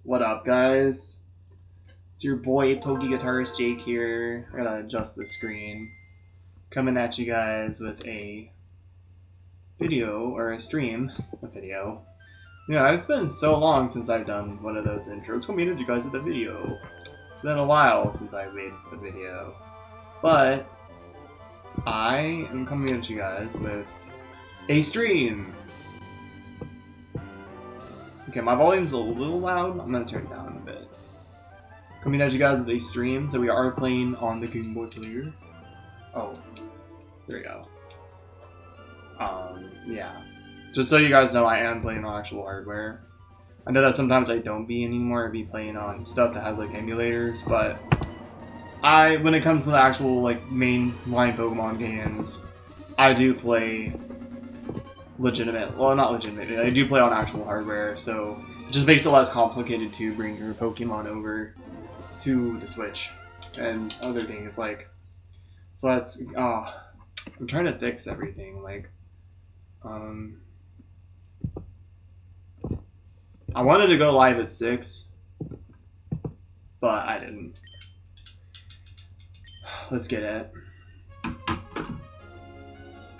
What up, guys? It's your boy, Pokey Guitarist Jake here. I gotta adjust the screen. Coming at you guys with a video, or a stream. A video. Yeah, it's been so long since I've done one of those intros. Coming at you guys with a video. It's been a while since I've made a video. But I am coming at you guys with a stream. Okay, my volume's a little loud. I'm gonna turn it down a bit. Coming at you guys with a stream, so we are playing on the Game Boy Player. Oh, there we go. Yeah. Just so you guys know, I am playing on actual hardware. I know that sometimes I don't be anymore. I be playing on stuff that has like emulators, but when it comes to the actual like mainline Pokemon games, I do play legitimate. Well, not legitimate. I do play on actual hardware, so it just makes it less complicated to bring your Pokemon over to the Switch and other things like. So that's. I'm trying to fix everything. Like, I wanted to go live at 6, but I didn't. Let's get it.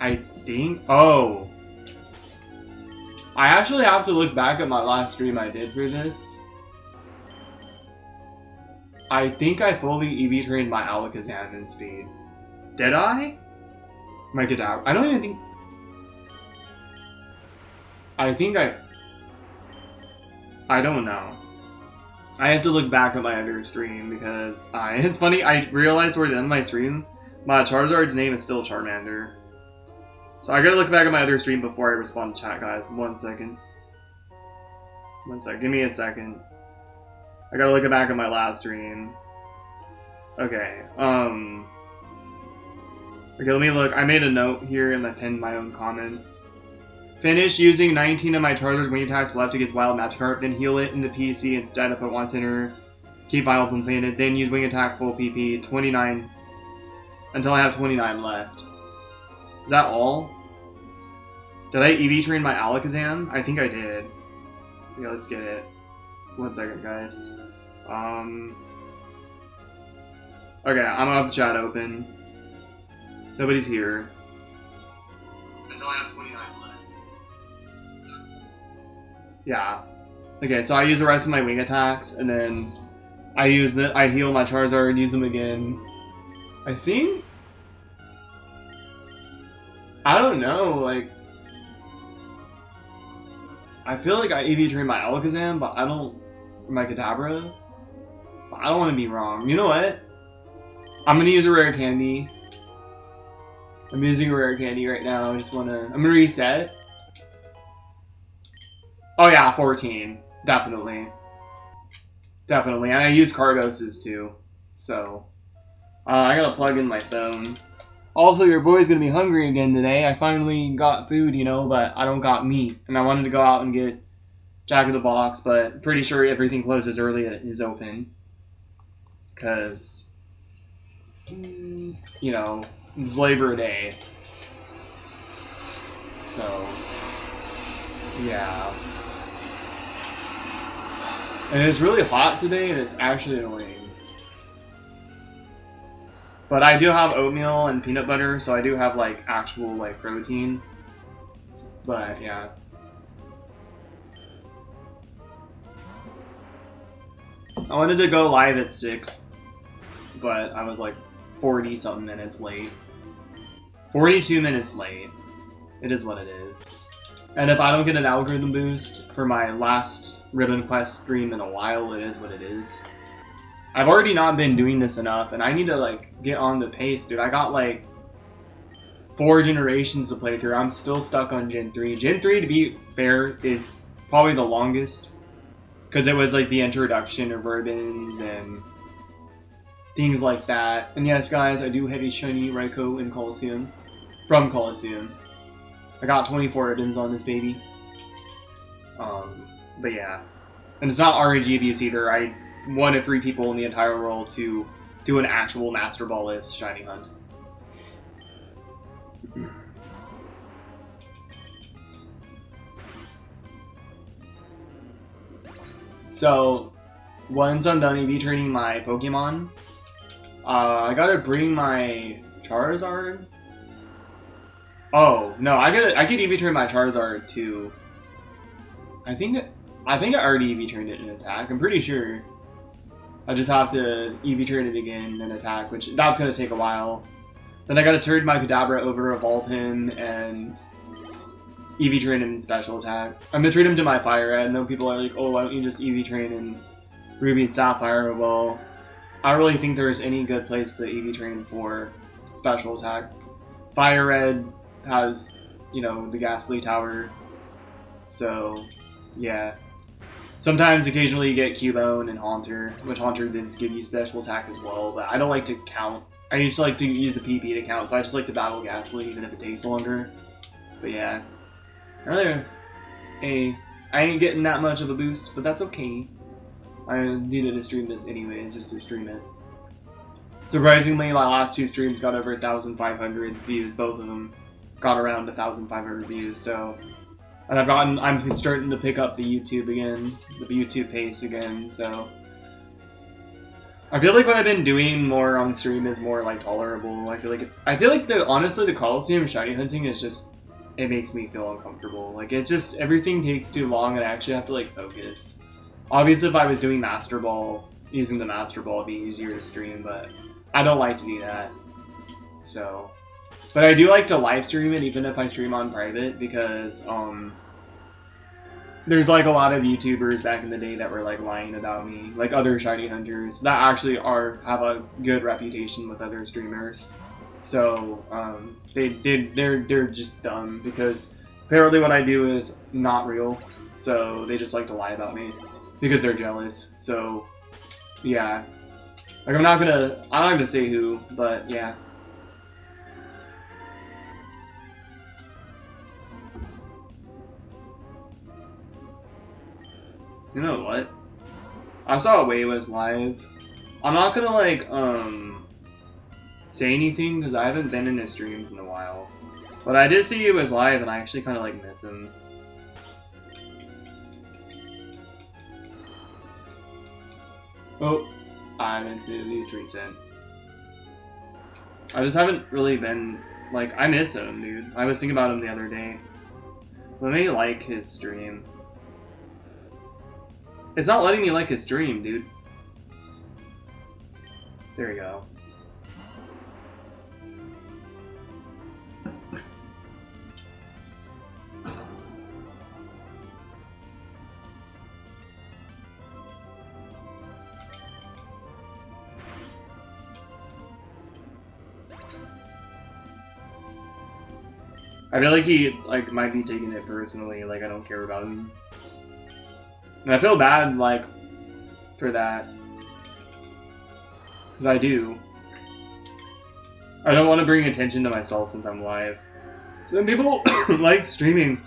I think. Oh. I actually have to look back at my last stream I did for this. I think I fully EV trained my Alakazam in speed. Did I? My Kadabra. I don't even think. I don't know. I have to look back at my other stream because it's funny, I realized toward the end of my stream, my Charizard's name is still Charmander. So I gotta look back at my other stream before I respond to chat, guys. 1 second. 1 second. Give me a second. I gotta look back at my last stream. Okay. Okay, let me look. I made a note here and I pinned my own comment. Finish using 19 of my Charizard's wing attacks left against Wild Magikarp, then heal it in the PC instead if it wants enter. Keep Vial completed, then use wing attack full PP 29 until I have 29 left. Is that all? Did I EV train my Alakazam? I think I did. Yeah, let's get it. 1 second, guys. Okay, I'm gonna have the chat open. Nobody's here. Until I have 29 left. Yeah. Okay, so I use the rest of my wing attacks, and then I heal my Charizard and use them again. I think. I don't know, like. I feel like I EV trained my Alakazam, but I don't. My Kadabra. But I don't want to be wrong. You know what? I'm gonna use a rare candy. I'm using a rare candy right now. I'm gonna reset. Oh yeah, 14. Definitely. Definitely. And I use Cargos's too. So. I gotta plug in my phone. Also, your boy's gonna be hungry again today. I finally got food, you know, but I don't got meat. And I wanted to go out and get Jack in the Box, but pretty sure everything closes early and it is open. Because, you know, it's Labor Day. So, yeah. And it's really hot today, and it's actually annoying. But I do have oatmeal and peanut butter, so I do have, like, actual, like, protein. But, yeah. I wanted to go live at 6, but I was, like, 40-something minutes late. 42 minutes late. It is what it is. And if I don't get an algorithm boost for my last Ribbon Quest stream in a while, it is what it is. I've already not been doing this enough, and I need to, like, get on the pace, dude. I got, like, 4 generations to play through. I'm still stuck on Gen 3. Gen 3, to be fair, is probably the longest, because it was, like, the introduction of ribbons and things like that. And yes, guys, I do have a shiny Raikou in Colosseum. From Colosseum. I got 24 ribbons on this baby. But yeah. And it's not RNG abuse either. I one of 3 people in the entire world to do an actual Master Ball list shiny hunt. So, once I'm done EV training my Pokemon, I gotta bring my Charizard. Oh no, I could EV train my Charizard too. I think I already EV trained it in attack. I'm pretty sure. I just have to EV train it again in attack, which that's gonna take a while. Then I gotta turn my Kadabra over, evolve him, and EV train him in special attack. I'm gonna train him to my Fire Red. I know people are like, oh, why don't you just EV train in Ruby and Sapphire? Well, I don't really think there's any good place to EV train for special attack. Fire Red has, you know, the Ghastly Tower, so yeah. Sometimes, occasionally, you get Cubone and Haunter, which Haunter does give you special attack as well, but I don't like to count. I used to like to use the PP to count, so I just like to battle Ghastly, even if it takes longer. But yeah. I ain't getting that much of a boost, but that's okay. I needed to stream this anyways, just to stream it. Surprisingly, my last two streams got over 1,500 views, both of them got around 1,500 views, so... And I'm starting to pick up the YouTube again, the YouTube pace again, so... I feel like what I've been doing more on stream is more, like, tolerable. I feel like honestly, the Colosseum shiny hunting is just, it makes me feel uncomfortable. Like, it just, everything takes too long and I actually have to, like, focus. Obviously, if I was doing Master Ball, using the Master Ball would be easier to stream, but I don't like to do that. So... But I do like to live stream it, even if I stream on private, because, there's, like, a lot of YouTubers back in the day that were, like, lying about me, like, other shiny hunters, that actually have a good reputation with other streamers. So, they're just dumb, because apparently what I do is not real, so they just like to lie about me, because they're jealous, so, yeah. Like, I'm not gonna say who, but, yeah. You know what? I saw Way was live. I'm not gonna, like, say anything, because I haven't been in his streams in a while. But I did see he was live, and I actually kind of, like, miss him. Oh, I'm into these recent. I just haven't really been, like, I miss him, dude. I was thinking about him the other day. Let me like his stream. It's not letting me like his stream, dude. There we go. I feel like he, like, might be taking it personally, like, I don't care about him. And I feel bad, like, for that. Because I do. I don't want to bring attention to myself since I'm live. Some people like streaming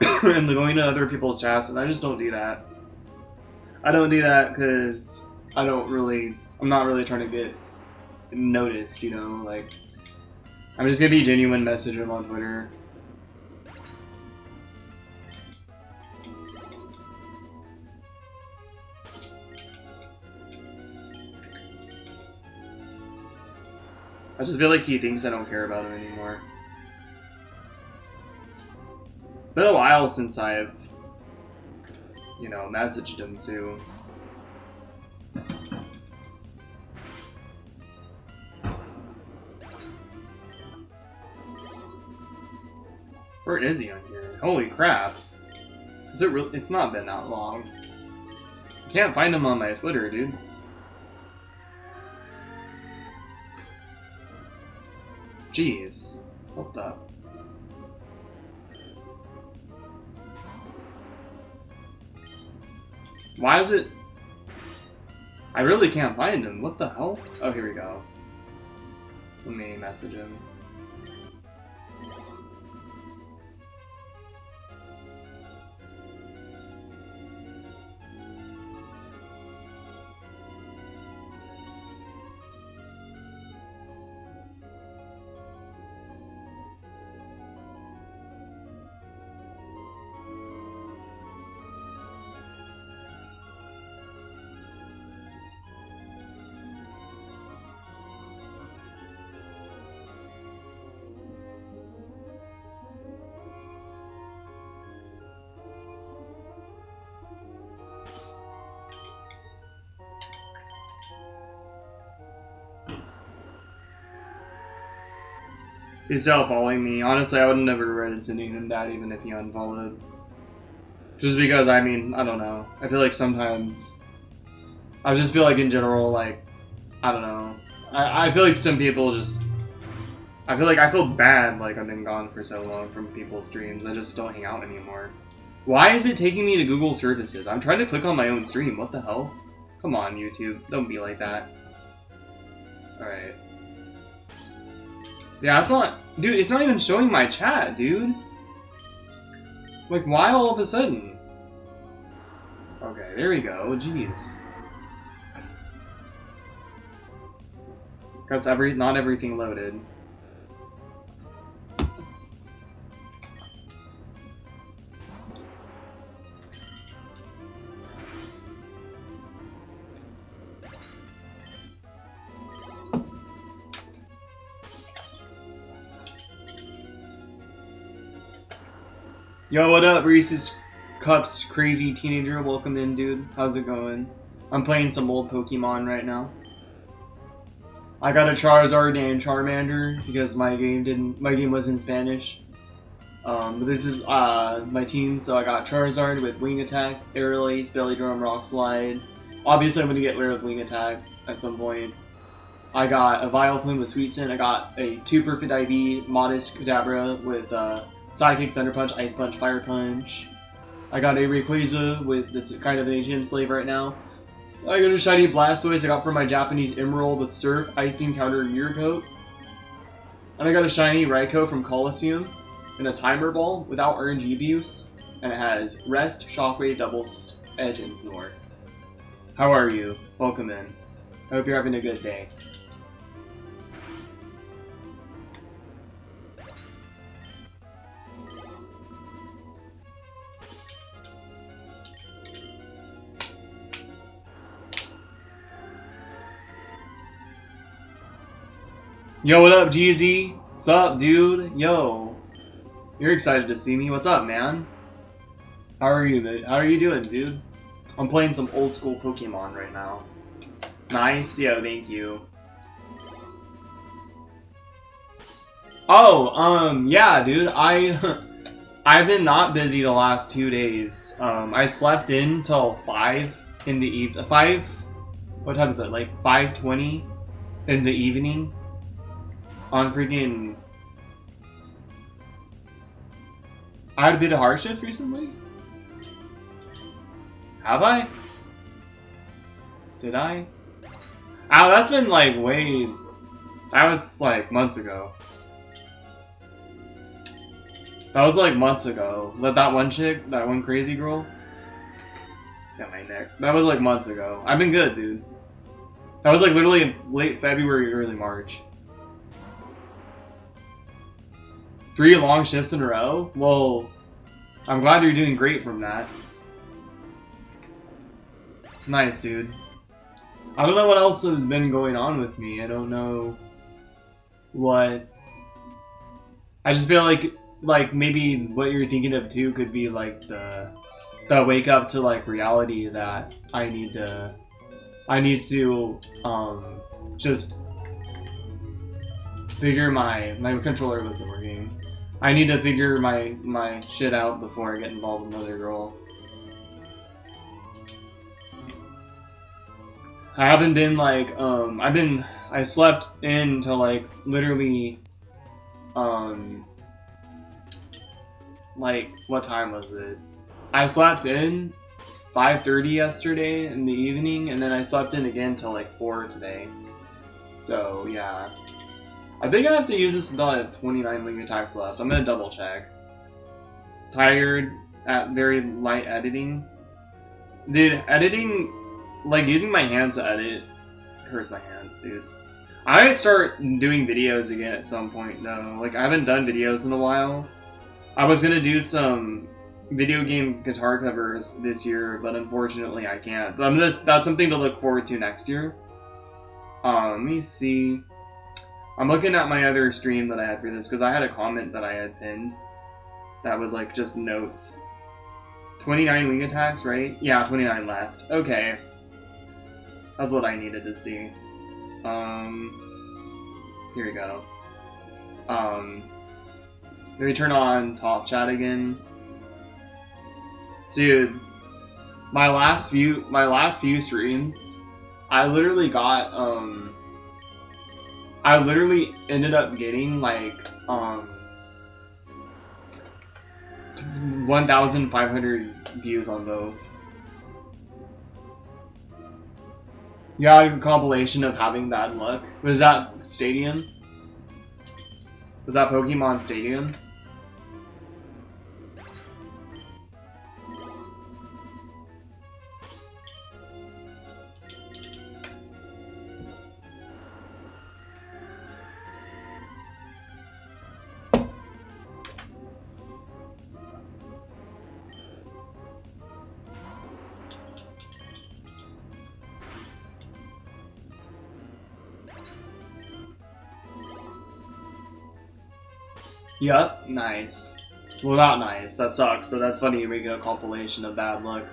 and going to other people's chats, and I just don't do that. I don't do that because I'm not really trying to get noticed, you know, like, I'm just gonna be genuine, message him on Twitter. I just feel like he thinks I don't care about him anymore. It's been a while since I've, you know, messaged him too. Where is he on here? Holy crap. Is it real? It's not been that long. I can't find him on my Twitter, dude. Jeez. What the? Why is it? I really can't find him. What the hell? Oh, here we go. Let me message him. He's still following me. Honestly, I would have never regretted sending him that even if he unfollowed. Just because, I mean, I don't know. I feel like sometimes... I just feel like in general, like, I don't know. I feel like some people just... I feel bad like I've been gone for so long from people's streams. I just don't hang out anymore. Why is it taking me to Google services? I'm trying to click on my own stream. What the hell? Come on, YouTube. Don't be like that. Alright. Yeah, it's not... Dude, it's not even showing my chat, dude. Like, why all of a sudden? Okay, there we go. Jeez. That's not everything loaded. Yo, what up, Reese's Cups crazy teenager? Welcome in, dude. How's it going? I'm playing some old Pokemon right now. I got a Charizard and Charmander because my game was in Spanish. But this is my team, so I got Charizard with Wing Attack, Aerial Ace, Belly Drum, Rock Slide. Obviously, I'm gonna get rid of Wing Attack at some point. I got a Vileplume with Sweet Scent. I got a 2 Perfect IV, Modest Kadabra with Psychic, Thunder Punch, Ice Punch, Fire Punch. I got a Rayquaza with it's kind of an gym slave right now. I got a shiny Blastoise I got from my Japanese Emerald with Surf, Ice Beam Counter, Year Coat. And I got a shiny Raikou from Colosseum and a Timer Ball without RNG abuse. And it has Rest, Shockwave, Double Edge, and Snore. How are you? Welcome in. I hope you're having a good day. Yo, what up, GZ? What's up, dude? Yo. You're excited to see me. What's up, man? How are you, man? How are you doing, dude? I'm playing some old school Pokemon right now. Nice. Yo, thank you. Oh, yeah, dude. I've been not busy the last 2 days. I slept in till 5 in the evening. 5? What time is it? Like 5:20 in the evening. On freaking... I had a bit of hardship recently? Have I? Did I? Ow, that's been like way... That was like months ago. That was like months ago. That one chick, that one crazy girl. Got my neck. That was like months ago. I've been good, dude. That was like literally late February, early March. 3 long shifts in a row? Well, I'm glad you're doing great from that. Nice, dude. I don't know what else has been going on with me. I don't know what... I just feel like maybe what you're thinking of too could be like the wake up to like reality that I need to just figure my controller wasn't working. I need to figure my shit out before I get involved with another girl. I haven't been like I slept in till like literally like what time was it? I slept in 5:30 yesterday in the evening, and then I slept in again till like 4 today. So yeah. I think I have to use this until I have 29 wing attacks left. I'm gonna double check. Tired at very light editing. Dude, editing, like using my hands to edit, hurts my hands, dude. I might start doing videos again at some point though. Like I haven't done videos in a while. I was gonna do some video game guitar covers this year, but unfortunately I can't. But that's something to look forward to next year. Let me see. I'm looking at my other stream that I had for this, because I had a comment that I had pinned that was like just notes. 29 wing attacks, right? Yeah, 29 left. Okay. That's what I needed to see. Here we go. Let me turn on top chat again. Dude, my last few streams, I literally ended up getting like 1,500 views on both. You got a compilation of having bad luck. Was that Stadium? Was that Pokemon Stadium? Yup, nice. Well, not nice. That sucks, but that's funny. You're making a compilation of bad luck.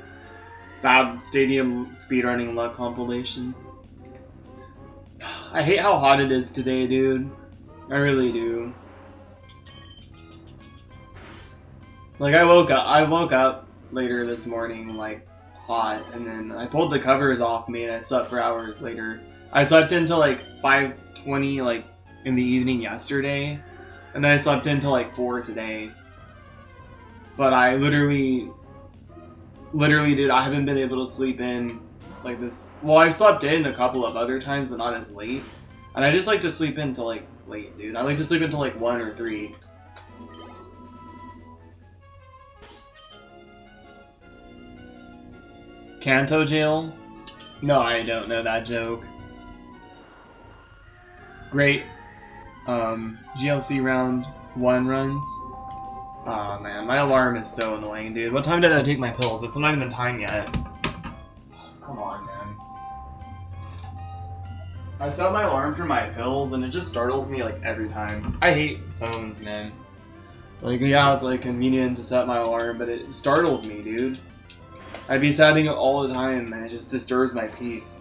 Bad Stadium speedrunning luck compilation. I hate how hot it is today, dude. I really do. Like, I woke up later this morning, like, hot, and then I pulled the covers off me and I slept for hours later. I slept until, like, 5:20, like, in the evening yesterday. And then I slept until like 4 today. But I literally, dude, I haven't been able to sleep in like this. Well, I've slept in a couple of other times, but not as late. And I just like to sleep until like late, dude. I like to sleep until like 1 or 3. Kanto Jail? No, I don't know that joke. Great. GLC round 1 runs. Aw, oh, man, my alarm is so annoying, dude. What time did I take my pills? It's not even time yet. Come on, man. I set my alarm for my pills, and it just startles me, like, every time. I hate phones, man. Like, yeah, it's, like, convenient to set my alarm, but it startles me, dude. I'd be setting it all the time, and it just disturbs my peace.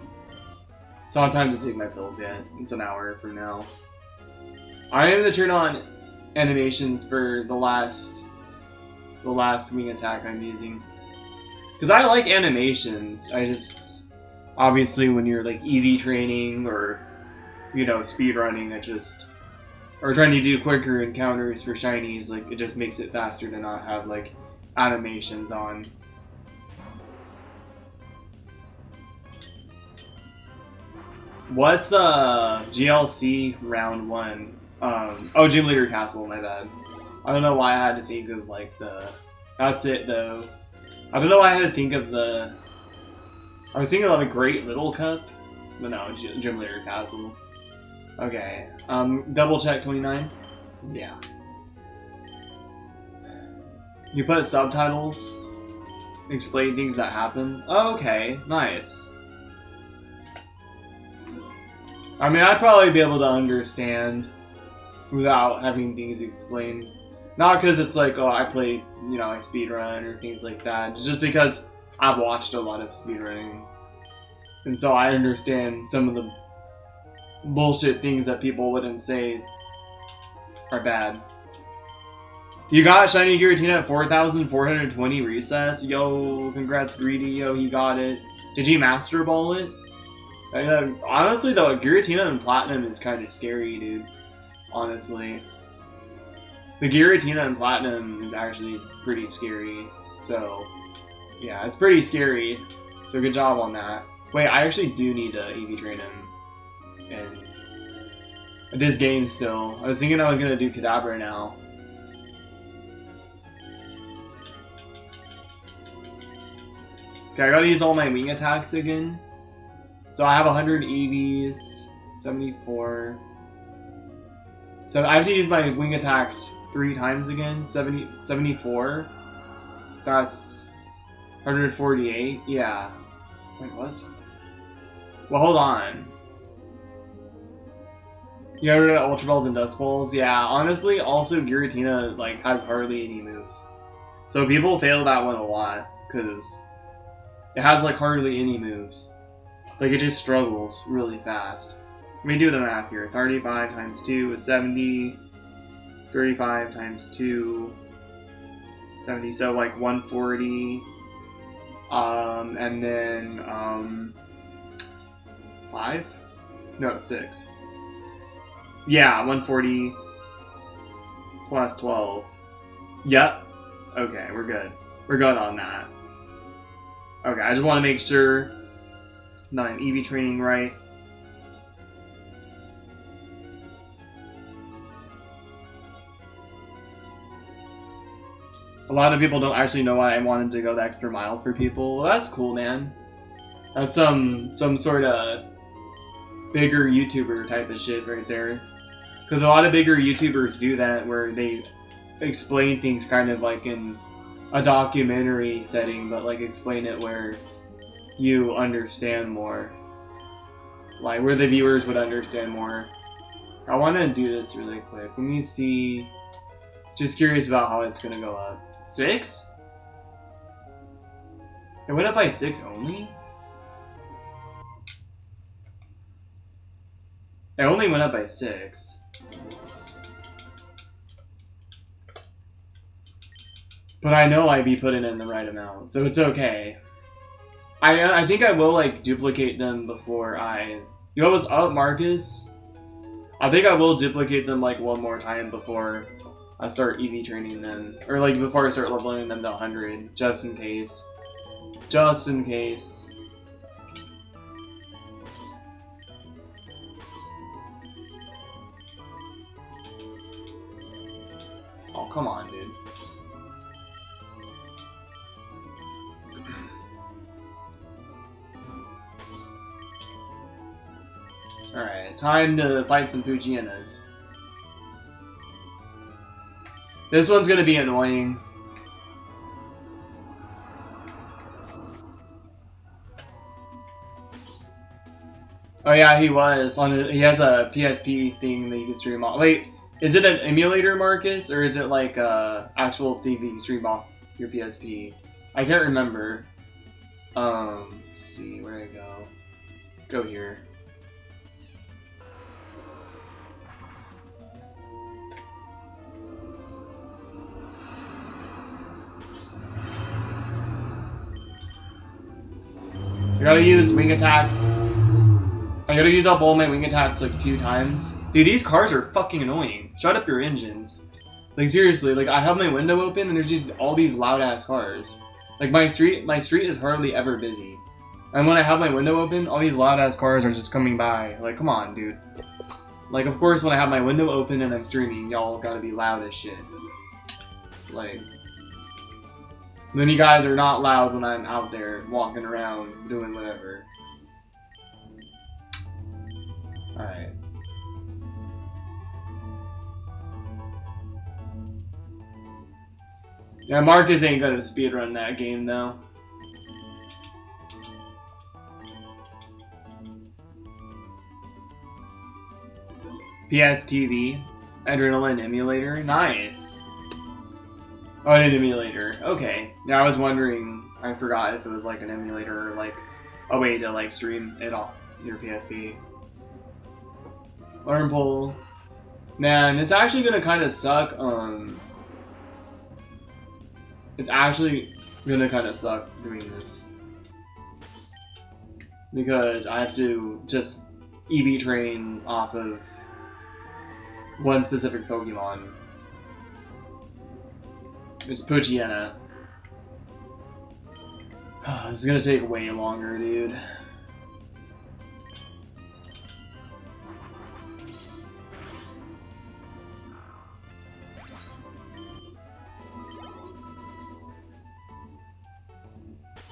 It's not time to take my pills yet. It's an hour from now. I am going to turn on animations for the last wing attack I'm using. Because I like animations. I just, obviously when you're like EV training or, you know, speed running, or trying to do quicker encounters for shinies, like it just makes it faster to not have like animations on. What's GLC round 1? Oh, Gym Leader Castle, my bad. I don't know why I had to think of, like, that's it, though. I don't know why I had to think of I was thinking of a Great Little Cup, but no, Gym Leader Castle. Okay, double check 29? Yeah. You put subtitles, explain things that happen? Oh, okay, nice. I mean, I'd probably be able to understand without having things explained. Not because it's like, oh, I play, you know, like speedrun or things like that. It's just because I've watched a lot of speedrunning. And so I understand some of the bullshit things that people wouldn't say are bad. You got Shiny Giratina at 4,420 resets? Yo, congrats Greedy, yo, he got it. Did he Master Ball it? Honestly though, Giratina and Platinum is kind of scary, dude. Honestly. The Giratina and Platinum is actually pretty scary. So, yeah, it's pretty scary. So good job on that. Wait, I actually do need to EV train him in this game still. I was thinking I was going to do Kadabra now. Okay, I gotta use all my wing attacks again. So I have 100 EVs, 74. So I have to use my wing attacks 3 times again. 74. That's 148. Yeah. Wait, what? Well, hold on. You got rid of Ultra Balls and Dust Balls? Yeah, honestly, also Giratina, like, has hardly any moves. So people fail that one a lot, because it has, like, hardly any moves. Like, it just struggles really fast. Let me do the math here. 35 times 2 is 70. 35 times 2, 70, so like 140. And then 5? No, 6. Yeah, 140 plus 12. Yep. Okay, we're good. We're good on that. Okay, I just want to make sure that I'm EV training right. A lot of people don't actually know why I wanted to go the extra mile for people. Well, that's cool, man. That's some sort of bigger YouTuber type of shit right there. Because a lot of bigger YouTubers do that, where they explain things kind of like in a documentary setting, but like explain it where you understand more. Like where the viewers would understand more. I want to do this really quick. Let me see. Just curious about how it's gonna go up. 6? It went up by 6 only? It only went up by 6. But I know I'd be putting in the right amount, so it's okay. I think I will like duplicate them before I... You know what's up, Marcus? I think I will duplicate them like one more time before I start EV training them. Or like before I start leveling them to 100, just in case. Just in case. Oh, come on, dude. Alright, time to fight some Pugienas. This one's gonna be annoying. Oh yeah, he was. He has a PSP thing that you can stream off. Wait, is it an emulator, Marcus? Or is it like a actual thing that you can stream off your PSP? I can't remember. Let's see, where did I go? Go here. I gotta use wing attack. I gotta use up all my wing attacks like 2 times. Dude, these cars are fucking annoying. Shut up your engines. Like seriously, like I have my window open and there's just all these loud ass cars. Like my street is hardly ever busy. And when I have my window open, all these loud ass cars are just coming by. Like, come on, dude. Like, of course, when I have my window open and I'm streaming, y'all gotta be loud as shit. Like... Then you guys are not loud when I'm out there walking around doing whatever. Alright. Yeah, Marcus ain't gonna speedrun that game though. PSTV. Adrenaline emulator. Nice. Oh, an emulator. Okay. Now I was wondering, I forgot if it was like an emulator or like a way to like stream it off your PSP. Arm pull. Man, it's actually gonna kind of suck. It's actually gonna kind of suck doing this because I have to just EV train off of one specific Pokemon. It's Poochyena. This is gonna take way longer, dude.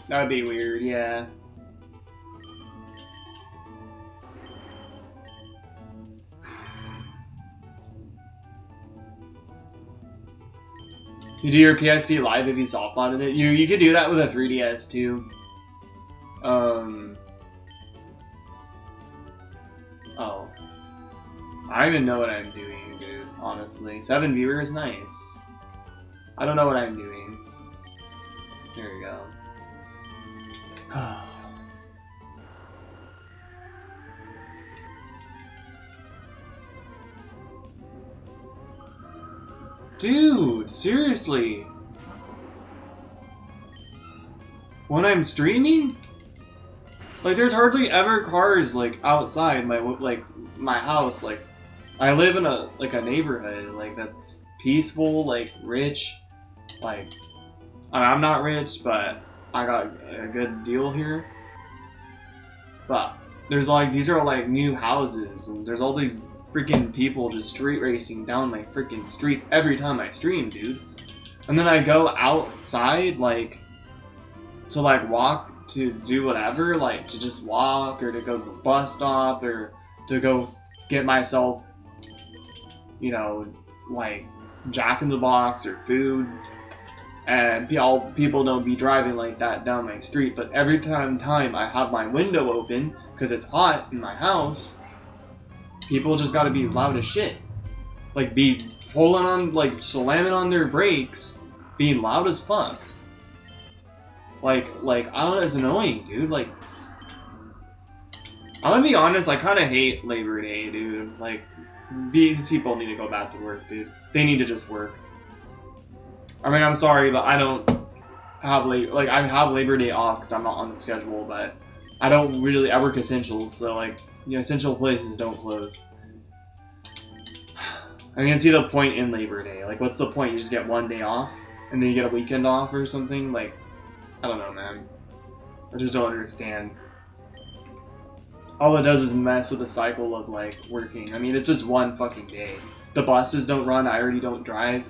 That would be weird, yeah. You do your PSP Live if you softmodded it. You could do that with a 3DS too. Oh. I don't even know what I'm doing, dude, honestly. 7 viewers, nice. I don't know what I'm doing. There we go. Dude, seriously. When I'm streaming? Like, there's hardly ever cars, like, outside my house. Like, I live in a neighborhood, like, that's peaceful, like, rich. Like, I'm not rich, but I got a good deal here. But there's, like, these are, like, new houses, and there's all these freaking people just street racing down my freaking street every time I stream, dude. And then I go outside, like, to, like, walk to do whatever, like, to just walk, or to go to the bus stop, or to go get myself, you know, like, Jack in the Box or food. And people don't be driving like that down my street, but every time I have my window open, because it's hot in my house, people just gotta be loud as shit. Like, be pulling on, like, slamming on their brakes, being loud as fuck. Like, I don't know, it's annoying, dude. Like, I'm gonna be honest, I kind of hate Labor Day, dude. Like, these people need to go back to work, dude. They need to just work. I mean, I'm sorry, but I don't have, I have Labor Day off because I'm not on the schedule, but I don't really, I work essentials, so, like, you know, essential places don't close. I can see the point in Labor Day. Like, what's the point? You just get one day off, and then you get a weekend off or something? Like, I don't know, man. I just don't understand. All it does is mess with the cycle of, like, working. I mean, it's just one fucking day. The buses don't run, I already don't drive.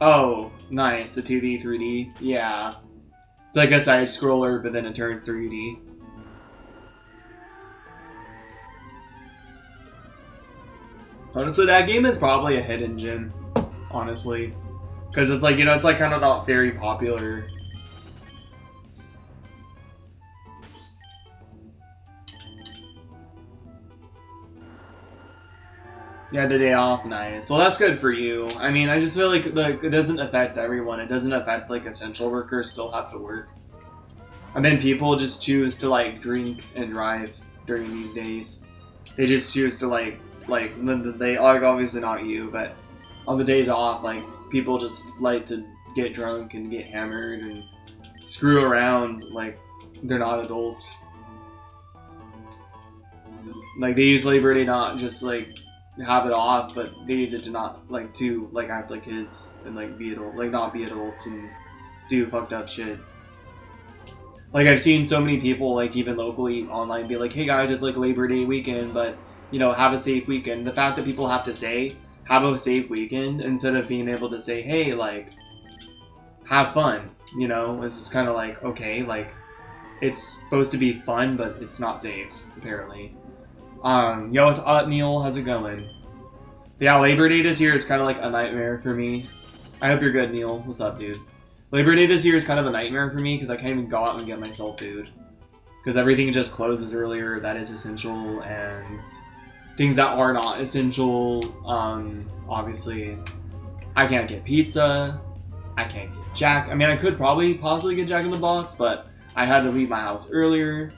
Oh, nice. The 2D, 3D. Yeah. It's like a side scroller, but then it turns 3D. Honestly, that game is probably a hidden gem. Honestly. Because it's like, you know, it's like kind of not very popular. Yeah, the day off, nice. Well, that's good for you. I mean, I just feel like it doesn't affect everyone. It doesn't affect, like, essential workers still have to work. And then people just choose to, like, drink and drive during these days. They just choose to, like, they, like, obviously not you, but on the days off, like, people just like to get drunk and get hammered and screw around like they're not adults. Like, they use Labor Day not just, like, have it off, but they use it to not, like, to, like, act like kids and, like, be adult, like, not be adults and do fucked up shit. Like, I've seen so many people, like, even locally online be like, hey guys, it's, like, Labor Day weekend, but, you know, have a safe weekend. The fact that people have to say, have a safe weekend, instead of being able to say, hey, like, have fun, you know, it's just kind of like, okay, like, it's supposed to be fun, but it's not safe, apparently. Yo, what's up, Neil? How's it going? But yeah, Labor Day this year is kind of like a nightmare for me. I hope you're good, Neil. What's up, dude? Labor Day this year is kind of a nightmare for me because I can't even go out and get myself food. Because everything just closes earlier that is essential, and things that are not essential, obviously, I can't get pizza, I can't get Jack. I mean, I could possibly get Jack in the Box, but I had to leave my house earlier.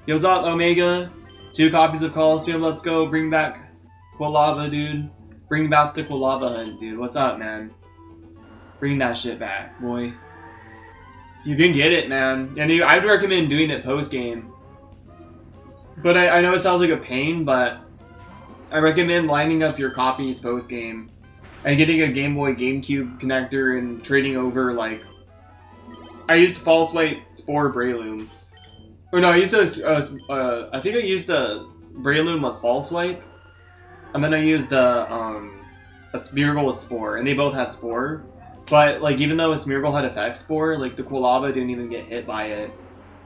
Yo, what's up, Omega? 2 copies of Colosseum, let's go. Bring back Quilava, dude. Bring back the Quilava hunt, dude. What's up, man? Bring that shit back, boy. You can get it, man. And I'd recommend doing it post-game. But I know it sounds like a pain, but I recommend lining up your copies post-game and getting a Game Boy GameCube connector and trading over, like... I used False White Spore Breloom. Or no, I used I think I used a Breloom with False Wipe, and then I used a Smeargle with Spore, and they both had Spore. But, like, even though a Smeargle had Effect Spore, like, the Quilava didn't even get hit by it,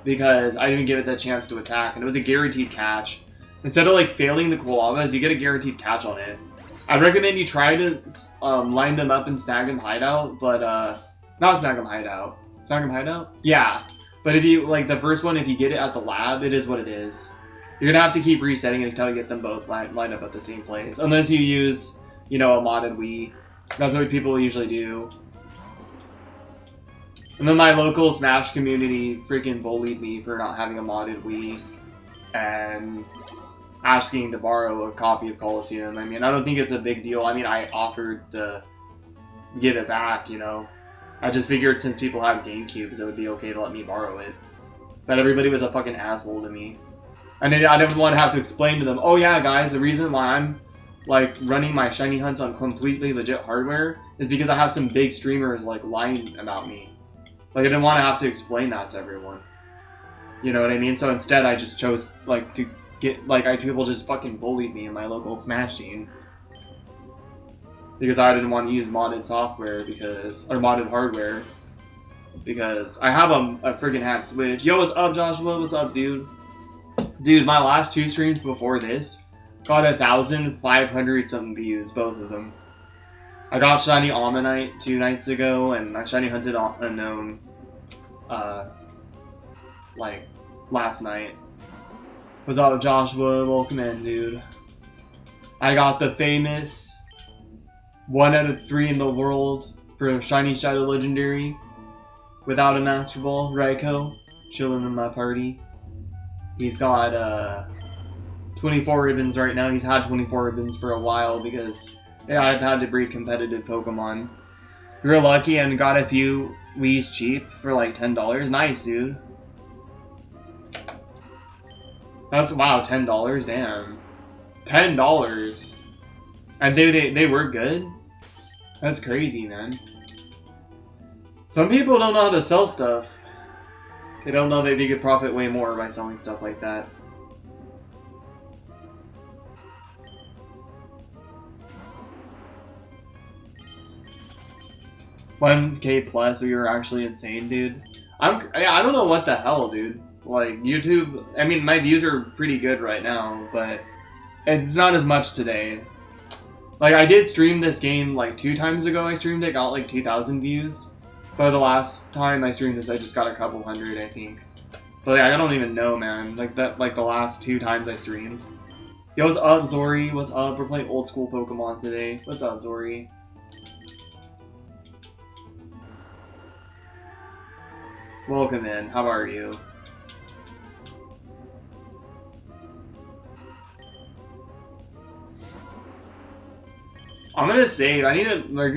because I didn't give it the chance to attack, and it was a guaranteed catch. Instead of, like, failing the Quilavas, you get a guaranteed catch on it. I'd recommend you try to line them up and snag them hideout, but, not snag them hideout. Snag them hideout? Yeah. But if you, like, the first one, if you get it at the lab, it is what it is. You're gonna have to keep resetting until you get them both lined up at the same place. Unless you use, you know, a modded Wii. That's what people usually do. And then my local Smash community freaking bullied me for not having a modded Wii. And asking to borrow a copy of Colosseum. I mean, I don't think it's a big deal. I mean, I offered to give it back, you know. I just figured since people have GameCubes, it would be okay to let me borrow it. But everybody was a fucking asshole to me. And I didn't want to have to explain to them, oh yeah, guys, the reason why I'm, like, running my shiny hunts on completely legit hardware is because I have some big streamers, like, lying about me. Like, I didn't want to have to explain that to everyone. You know what I mean? So instead, I just chose, like, to get, like, people just fucking bullied me in my local Smash scene. Because I didn't want to use modded software because, or modded hardware. Because I have a friggin' hacked Switch. Yo, what's up, Joshua? What's up, dude? Dude, my last 2 streams before this got 1,500 something views, both of them. I got Shiny Almanite 2 nights ago, and I Shiny Hunted Unknown, like, last night. What's up, Joshua? Welcome in, dude. I got the famous 1 out of 3 in the world for Shiny Shadow Legendary without a Master Ball, Raikou, chilling in my party. He's got 24 ribbons right now. He's had 24 ribbons for a while because yeah, I've had to breed competitive Pokemon. We were lucky and got a few Wii's cheap for like $10. Nice, dude. That's, wow, $10, damn. $10. And they were good? That's crazy, man. Some people don't know how to sell stuff. They don't know that they could profit way more by selling stuff like that. $1K plus, we were actually insane, dude. I don't know what the hell, dude. Like, YouTube, I mean, my views are pretty good right now, but it's not as much today. Like, I did stream this game, like, 2 times ago I streamed it, got like 2,000 views. But the last time I streamed this, I just got a couple hundred, I think. But like, I don't even know, man. Like, the last 2 times I streamed. Yo, what's up, Zori? What's up? We're playing old school Pokemon today. What's up, Zori? Welcome in. How are you? I'm gonna save. I need to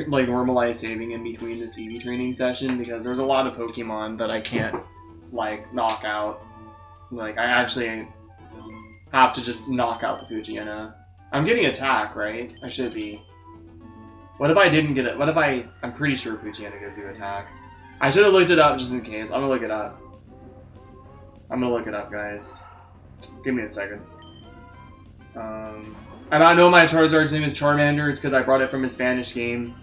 like normalize saving in between this EV training session because there's a lot of Pokemon that I can't like knock out. Like I actually have to just knock out the Poochyena. I'm getting attack, right? I should be. What if I didn't get it? What if I'm pretty sure Poochyena gives you attack. I should have looked it up just in case. I'm gonna look it up. I'm gonna look it up, guys. Give me a second. And I know my Charizard's name is Charmander. It's because I brought it from a Spanish game.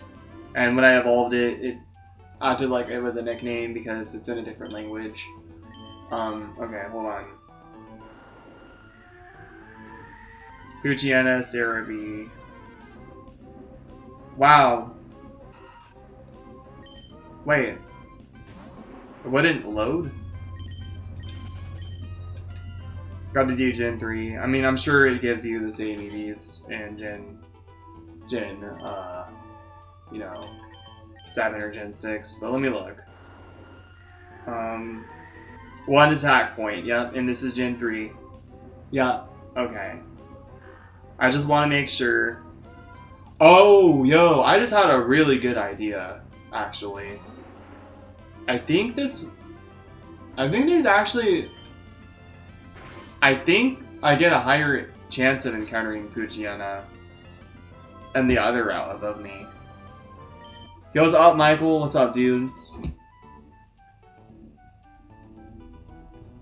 And when I evolved it, it acted like it was a nickname because it's in a different language. Okay, hold on. Poochyena, Cerebi. Wow. Wait. It wouldn't load? Got to do Gen 3. I mean, I'm sure it gives you the same EVs in Gen, you know, 7 or Gen 6. But let me look. 1 attack point, yep, and this is Gen 3. Yep, okay. I just want to make sure. Oh, yo, I just had a really good idea, actually. I think there's actually... I think I get a higher chance of encountering Poochyena than the other route above me. Yo, what's up, Michael? What's up, dude?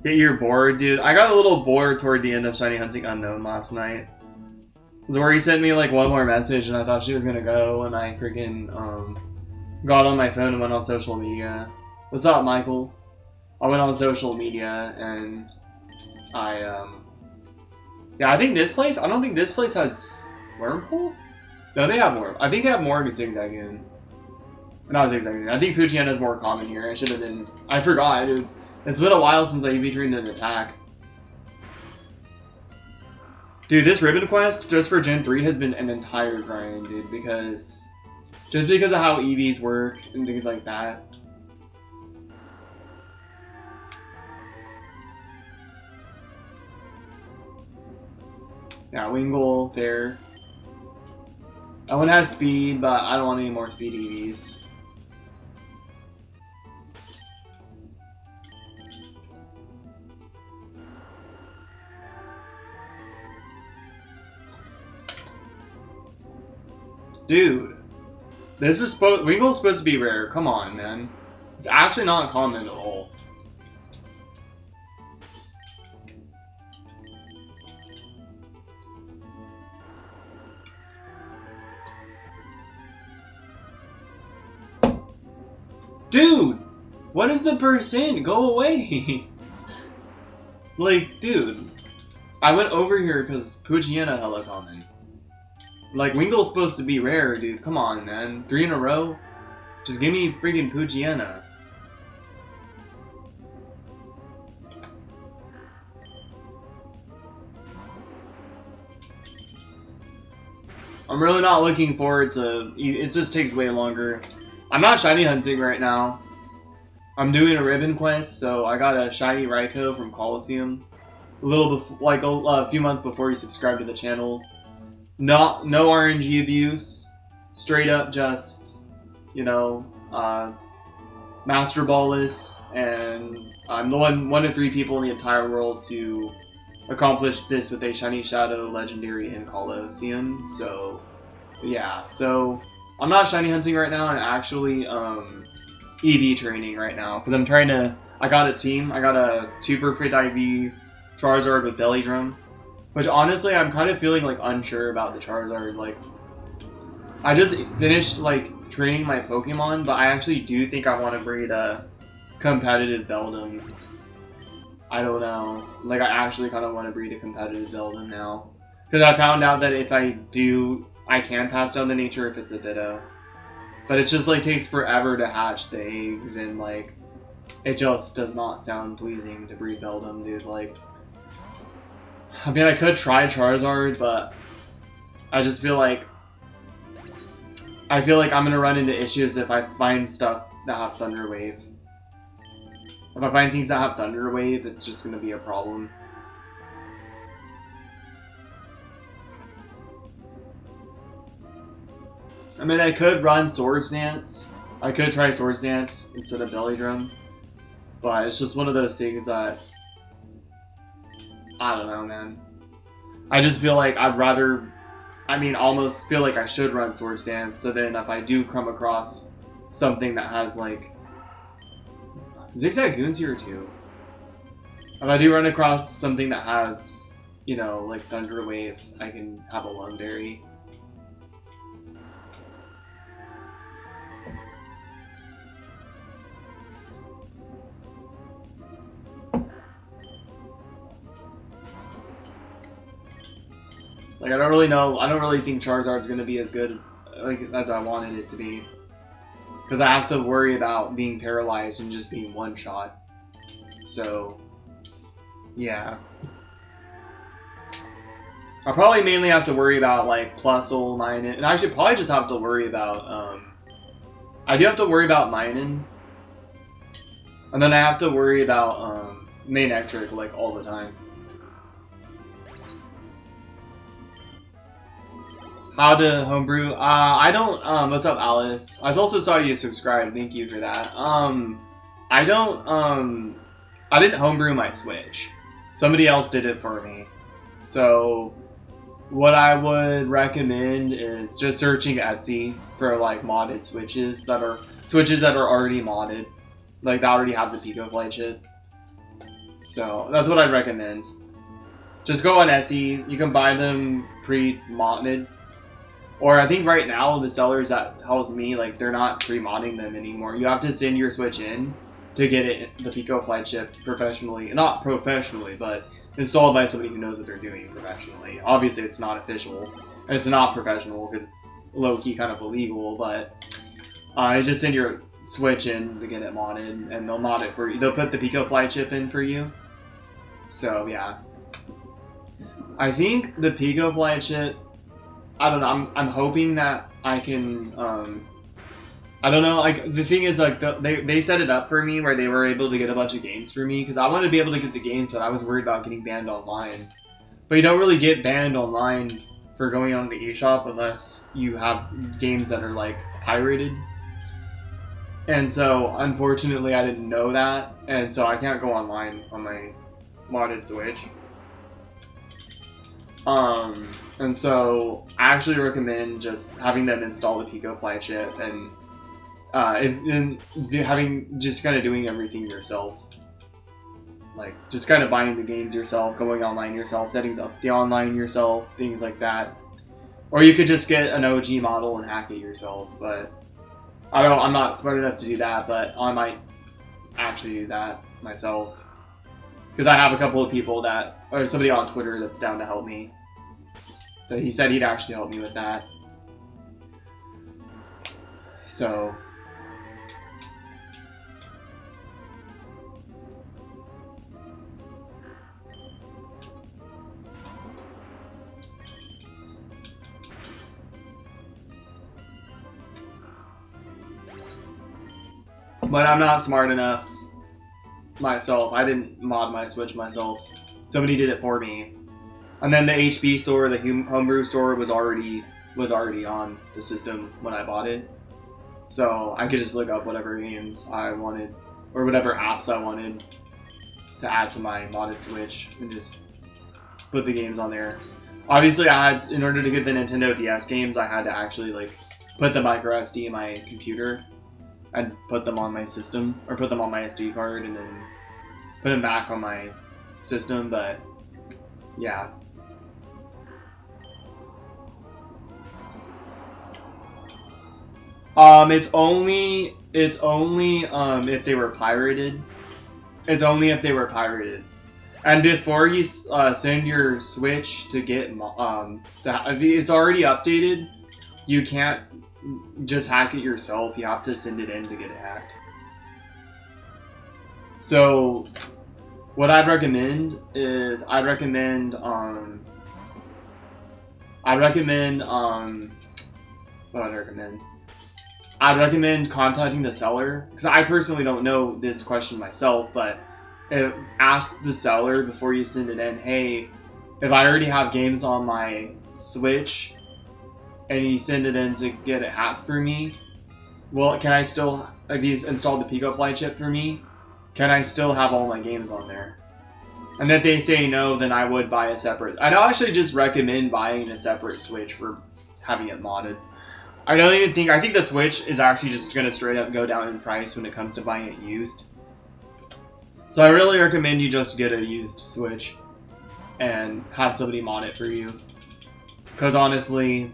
Get your bored, dude. I got a little bored toward the end of Shiny Hunting Unknown last night. Zori sent me like one more message and I thought she was gonna go and I freaking got on my phone and went on social media. What's up, Michael? I went on social media and yeah, I think this place, I don't think this place has Wormhole? No, they have more. I think they have more than Zigzagoon. Not Zigzagoon. I think Poochyena is more common here. I should have been, I forgot, dude. It's been a while since I EV trained an attack. Dude, this ribbon quest just for Gen 3 has been an entire grind, dude, because just because of how EVs work and things like that. Yeah, Wingull, fair. That one has speed, but I don't want any more speed EVs. Dude, this is Wingull's supposed to be rare. Come on, man. It's actually not common at all. Dude, what is the percent? Go away. Like, dude, I went over here because Poochyena hella common. Like, Wingull's supposed to be rare, dude. Come on, man. 3 in a row? Just give me freaking Poochyena. I'm really not looking forward to... It just takes way longer. I'm not shiny hunting right now. I'm doing a ribbon quest, so I got a shiny Raikou from Colosseum. A few months before you subscribe to the channel. No RNG abuse. Straight up just, you know, Master Ballless, and I'm the one of 3 people in the entire world to accomplish this with a shiny Shadow Legendary in Colosseum. So, yeah. So, I'm not shiny hunting right now. I'm actually EV training right now because I'm trying to. I got a team. I got a Super Crit IV Charizard with Belly Drum. Which honestly, I'm kind of feeling like unsure about the Charizard. Like, I just finished like training my Pokemon, but I actually do think I want to breed a competitive Beldum. I don't know. Like, I actually kind of want to breed a competitive Beldum now, because I found out that if I do, I can pass down the nature if it's a Ditto. But it just like takes forever to hatch the eggs, and like, it just does not sound pleasing to breed Beldum, dude. Like. I mean, I could try Charizard, but I just feel like I'm gonna run into issues if I find stuff that have Thunder Wave. If I find things that have Thunder Wave, it's just gonna be a problem. I mean, I could run Swords Dance. I could try Swords Dance instead of Belly Drum, but it's just one of those things that. I don't know, man. I just feel like I'd rather... I mean, almost feel like I should run Swords Dance, so then if I do come across something that has, like... Zigzag Goon's here, too. If I do run across something that has, you know, like Thunder Wave, I can have a Lungberry. Like, I don't really know. I don't really think Charizard's gonna be as good like as I wanted it to be, because I have to worry about being paralyzed and just being one shot. So, yeah. I'll probably mainly have to worry about like Plusle, Minun, and I should probably just have to worry about. I do have to worry about Minun, and then I have to worry about Manectric like all the time. How to homebrew? I don't, what's up, Alice? I also saw you subscribe, thank you for that. I didn't homebrew my Switch. Somebody else did it for me. So, what I would recommend is just searching Etsy for, like, modded Switches that are already modded. Like, that already have the Pico Flight chip. So, that's what I'd recommend. Just go on Etsy, you can buy them pre-modded. Or I think right now, the sellers that help me, like, they're not pre-modding them anymore. You have to send your Switch in to get it, the Pico Flight chip professionally. Not professionally, but installed by somebody who knows what they're doing professionally. Obviously, it's not official. And it's not professional because it's low-key kind of illegal, but you just send your Switch in to get it modded, and they'll mod it for you. They'll put the Pico Flight chip in for you. So, yeah. I think the Pico Flight chip, I don't know, I'm hoping that I can, I don't know, like, the thing is, like, they set it up for me where they were able to get a bunch of games for me, because I wanted to be able to get the games, but I was worried about getting banned online. But you don't really get banned online for going on the eShop unless you have games that are, like, pirated. And so, unfortunately, I didn't know that, and so I can't go online on my modded Switch. And so I actually recommend just having them install the Pico Fly chip and having just kind of doing everything yourself. Like just kind of buying the games yourself, going online yourself, setting up the online yourself, things like that. Or you could just get an OG model and hack it yourself. But I'm not smart enough to do that, but I might actually do that myself. Because I have a couple of people or somebody on Twitter that's down to help me. So he said he'd actually help me with that. So. But I'm not smart enough myself. I didn't mod my Switch myself. Somebody did it for me. And then the HP store, the homebrew store, was already on the system when I bought it. So I could just look up whatever games I wanted, or whatever apps I wanted to add to my modded Switch, and just put the games on there. Obviously, in order to get the Nintendo DS games, I had to actually like put the micro SD in my computer and put them on my system, or put them on my SD card, and then put them back on my system. But yeah. It's only if they were pirated. It's only if they were pirated. And before you send your Switch to get if it's already updated, you can't just hack it yourself. You have to send it in to get it hacked. So what I'd recommend is I'd recommend contacting the seller, because I personally don't know this question myself, but ask the seller before you send it in, hey, if I already have games on my Switch and you send it in to get it hacked for me, well, can I still, if you installed the Pico Fly chip for me, can I still have all my games on there? And if they say no, then I would buy a separate, I'd actually just recommend buying a separate Switch for having it modded. I think the Switch is actually just going to straight up go down in price when it comes to buying it used. So I really recommend you just get a used Switch and have somebody mod it for you. Because honestly,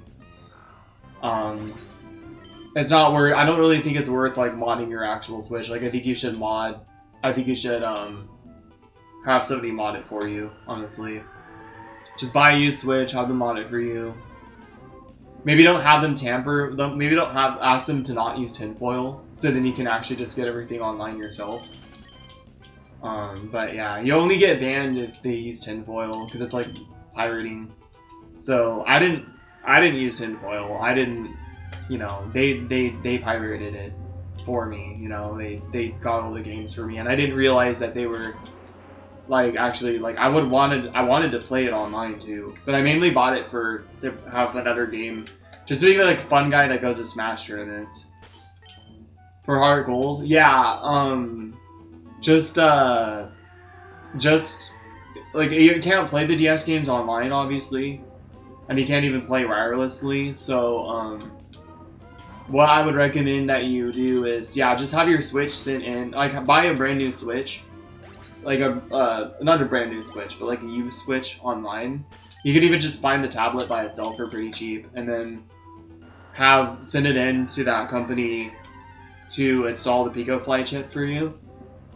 it's not worth, I don't really think it's worth like modding your actual Switch. Like I think you should have somebody mod it for you, honestly. Just buy a used Switch, have them mod it for you. Maybe don't have them tamper. Maybe ask them to not use tinfoil, so then you can actually just get everything online yourself. But yeah, you only get banned if they use tinfoil because it's like pirating. So I didn't use tinfoil. I didn't, they pirated it for me. They got all the games for me, and I didn't realize that they were like actually like I wanted to play it online too, but I mainly bought it to have another game, just to be like a fun guy that goes to Smash tournaments. For Heart Gold, yeah, just like you can't play the DS games online, obviously, and you can't even play wirelessly. So what I would recommend that you do is just have your Switch sent in, like buy a brand new Switch. Like not a brand new Switch, but like a used Switch online. You could even just find the tablet by itself for pretty cheap, and then send it in to that company to install the Pico Fly chip for you,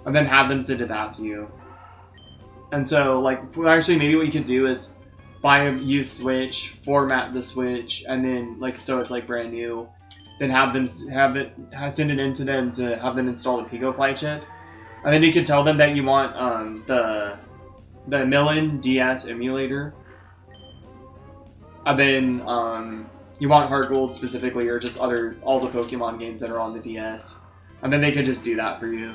and then have them send it back to you. And so, like, actually, maybe what you could do is buy a used Switch, format the Switch, and then so it's like brand new. Then send it in to them to have them install the Pico Fly chip. And then you can tell them that you want the Millen DS emulator, And then you want Heart Gold specifically, or just all the Pokemon games that are on the DS, and then they could just do that for you.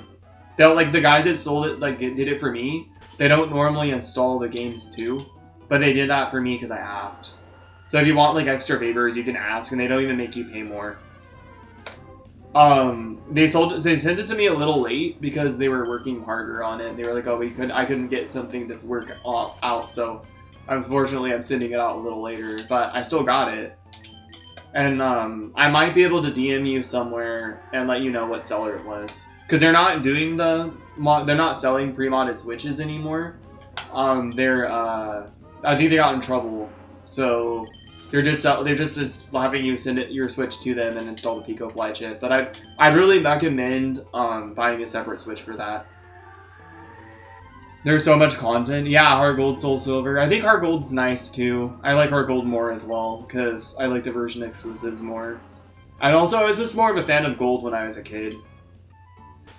They'll like the guys that sold it, like did it for me. They don't normally install the games too, but they did that for me because I asked. So if you want like extra favors, you can ask, and they don't even make you pay more. They sent it to me a little late because they were working harder on it. They were like, oh, I couldn't get something to work out, so unfortunately I'm sending it out a little later, but I still got it. And I might be able to DM you somewhere and let you know what seller it was, because they're not doing they're not selling pre-modded Switches anymore. I think they got in trouble, so they're just having you send your Switch to them and install the Pico Fly chip. But I'd really recommend buying a separate Switch for that. There's so much content. Yeah, Heart Gold, Soul Silver. I think Heart Gold's nice too. I like Heart Gold more as well because I like the version exclusives more. And also, I was just more of a fan of Gold when I was a kid.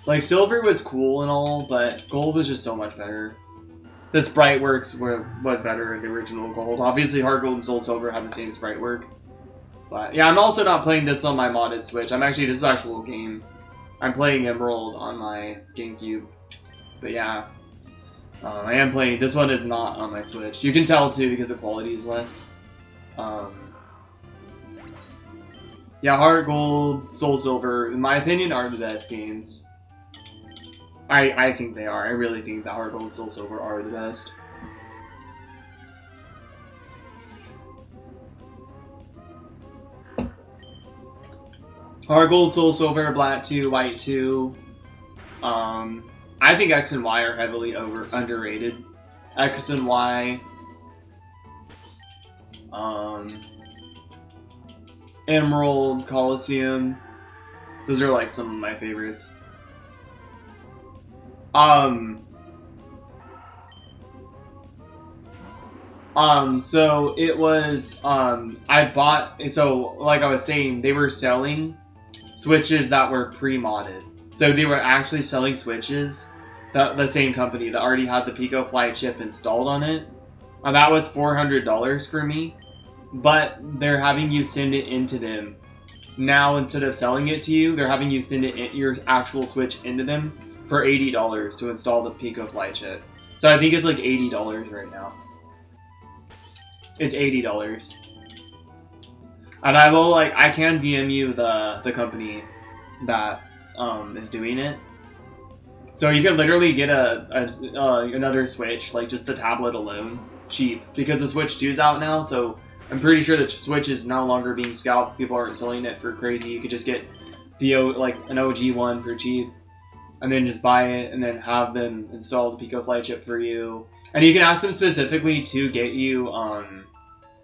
Like Silver was cool and all, but Gold was just so much better. The sprite works was better in the original Gold. Obviously, Heart Gold and Soul Silver have the same sprite work. But yeah, I'm also not playing this on my modded Switch. This is an actual game. I'm playing Emerald on my GameCube. But yeah, I am playing. This one is not on my Switch. You can tell too because the quality is less. Yeah, Heart Gold, Soul Silver, in my opinion, are the best games. I think they are. I really think that Heart Gold and Soul Silver are the best. Heart Gold, Soul Silver, Black 2, White 2. I think X and Y are heavily underrated. X and Y. Emerald, Colosseum. Those are like some of my favorites. So it was, like I was saying, they were selling Switches that were pre-modded. So they were actually selling Switches, the same company that already had the Pico Fly chip installed on it. And that was $400 for me. But they're having you send it into them. Now, instead of selling it to you, they're having you send your actual Switch into them for $80 to install the Pico Fly chip. So I think it's like $80 right now. It's $80. And I can DM you the company that is doing it. So you can literally get another Switch, like just the tablet alone, cheap. Because the Switch 2's out now, so I'm pretty sure the Switch is no longer being scalped. People aren't selling it for crazy. You could just get an OG one for cheap. And then just buy it, and then have them install the Pico Fly chip for you. And you can ask them specifically to get you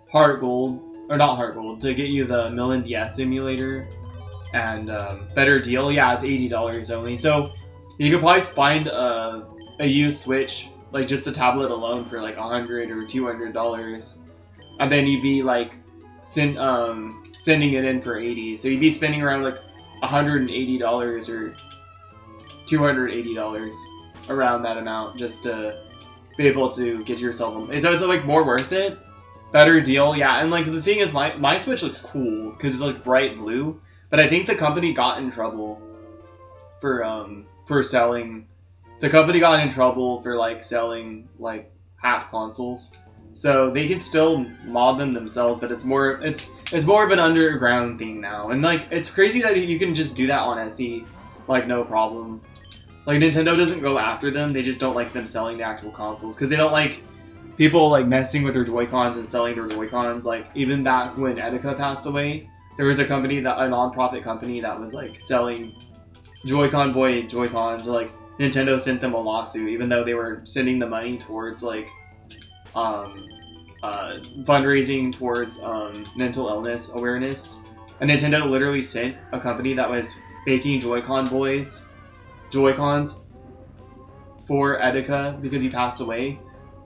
Heart Gold, or not Heart Gold, to get you the Million DS emulator. And better deal, yeah, it's $80 only. So you could probably find a used Switch, like just the tablet alone, for like $100 or $200. And then you'd be like sending it in for $80. So you'd be spending around like $180 or $280 around that amount just to be able to get yourself. So it's like more worth it, better deal, yeah. And like the thing is, my Switch looks cool because it's like bright blue, but I think the company got in trouble for selling. The company got in trouble for like selling like hacked consoles, so they can still mod them themselves, but it's more of an underground thing now. And like it's crazy that you can just do that on Etsy, like no problem. Like, Nintendo doesn't go after them, they just don't like them selling the actual consoles, because they don't like people, like, messing with their Joy-Cons and selling their Joy-Cons. Like, even back when Etika passed away, there was a non-profit company that was, like, selling Joy-Con Boy Joy-Cons. Like, Nintendo sent them a lawsuit, even though they were sending the money towards, like, fundraising towards, mental illness awareness. And Nintendo literally sent a company that was making Joy-Cons for Etika because he passed away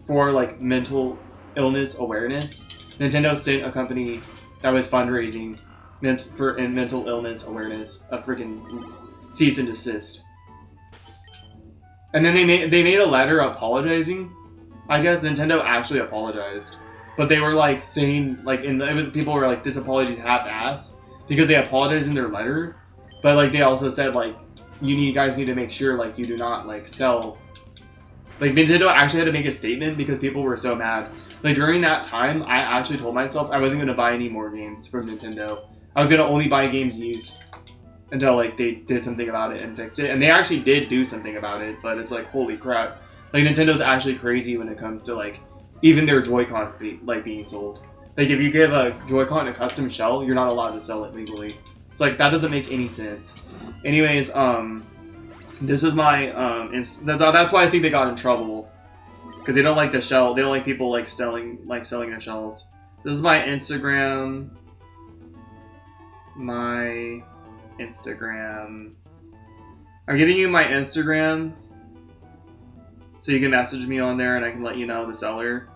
for like mental illness awareness. Nintendo sent a company that was fundraising for mental illness awareness a freaking cease and desist. And then they made a letter apologizing. I guess Nintendo actually apologized. but they were like saying like people were like, this apology is half-assed because they apologized in their letter, but like they also said like you guys need to make sure like you do not like sell. Like Nintendo actually had to make a statement because people were so mad. Like during that time, I actually told myself I wasn't gonna buy any more games from Nintendo. I was gonna only buy games used until like they did something about it and fixed it, and they actually did do something about it. But it's like holy crap, like Nintendo's actually crazy when it comes to like even their Joy-Con being sold. Like if you give a Joy-Con a custom shell, you're not allowed to sell it legally. It's like that doesn't make any sense. Anyways, this is my that's why I think they got in trouble because they don't like the shell. They don't like people like selling their shells. This is my Instagram. My Instagram. I'm giving you my Instagram so you can message me on there and I can let you know the seller.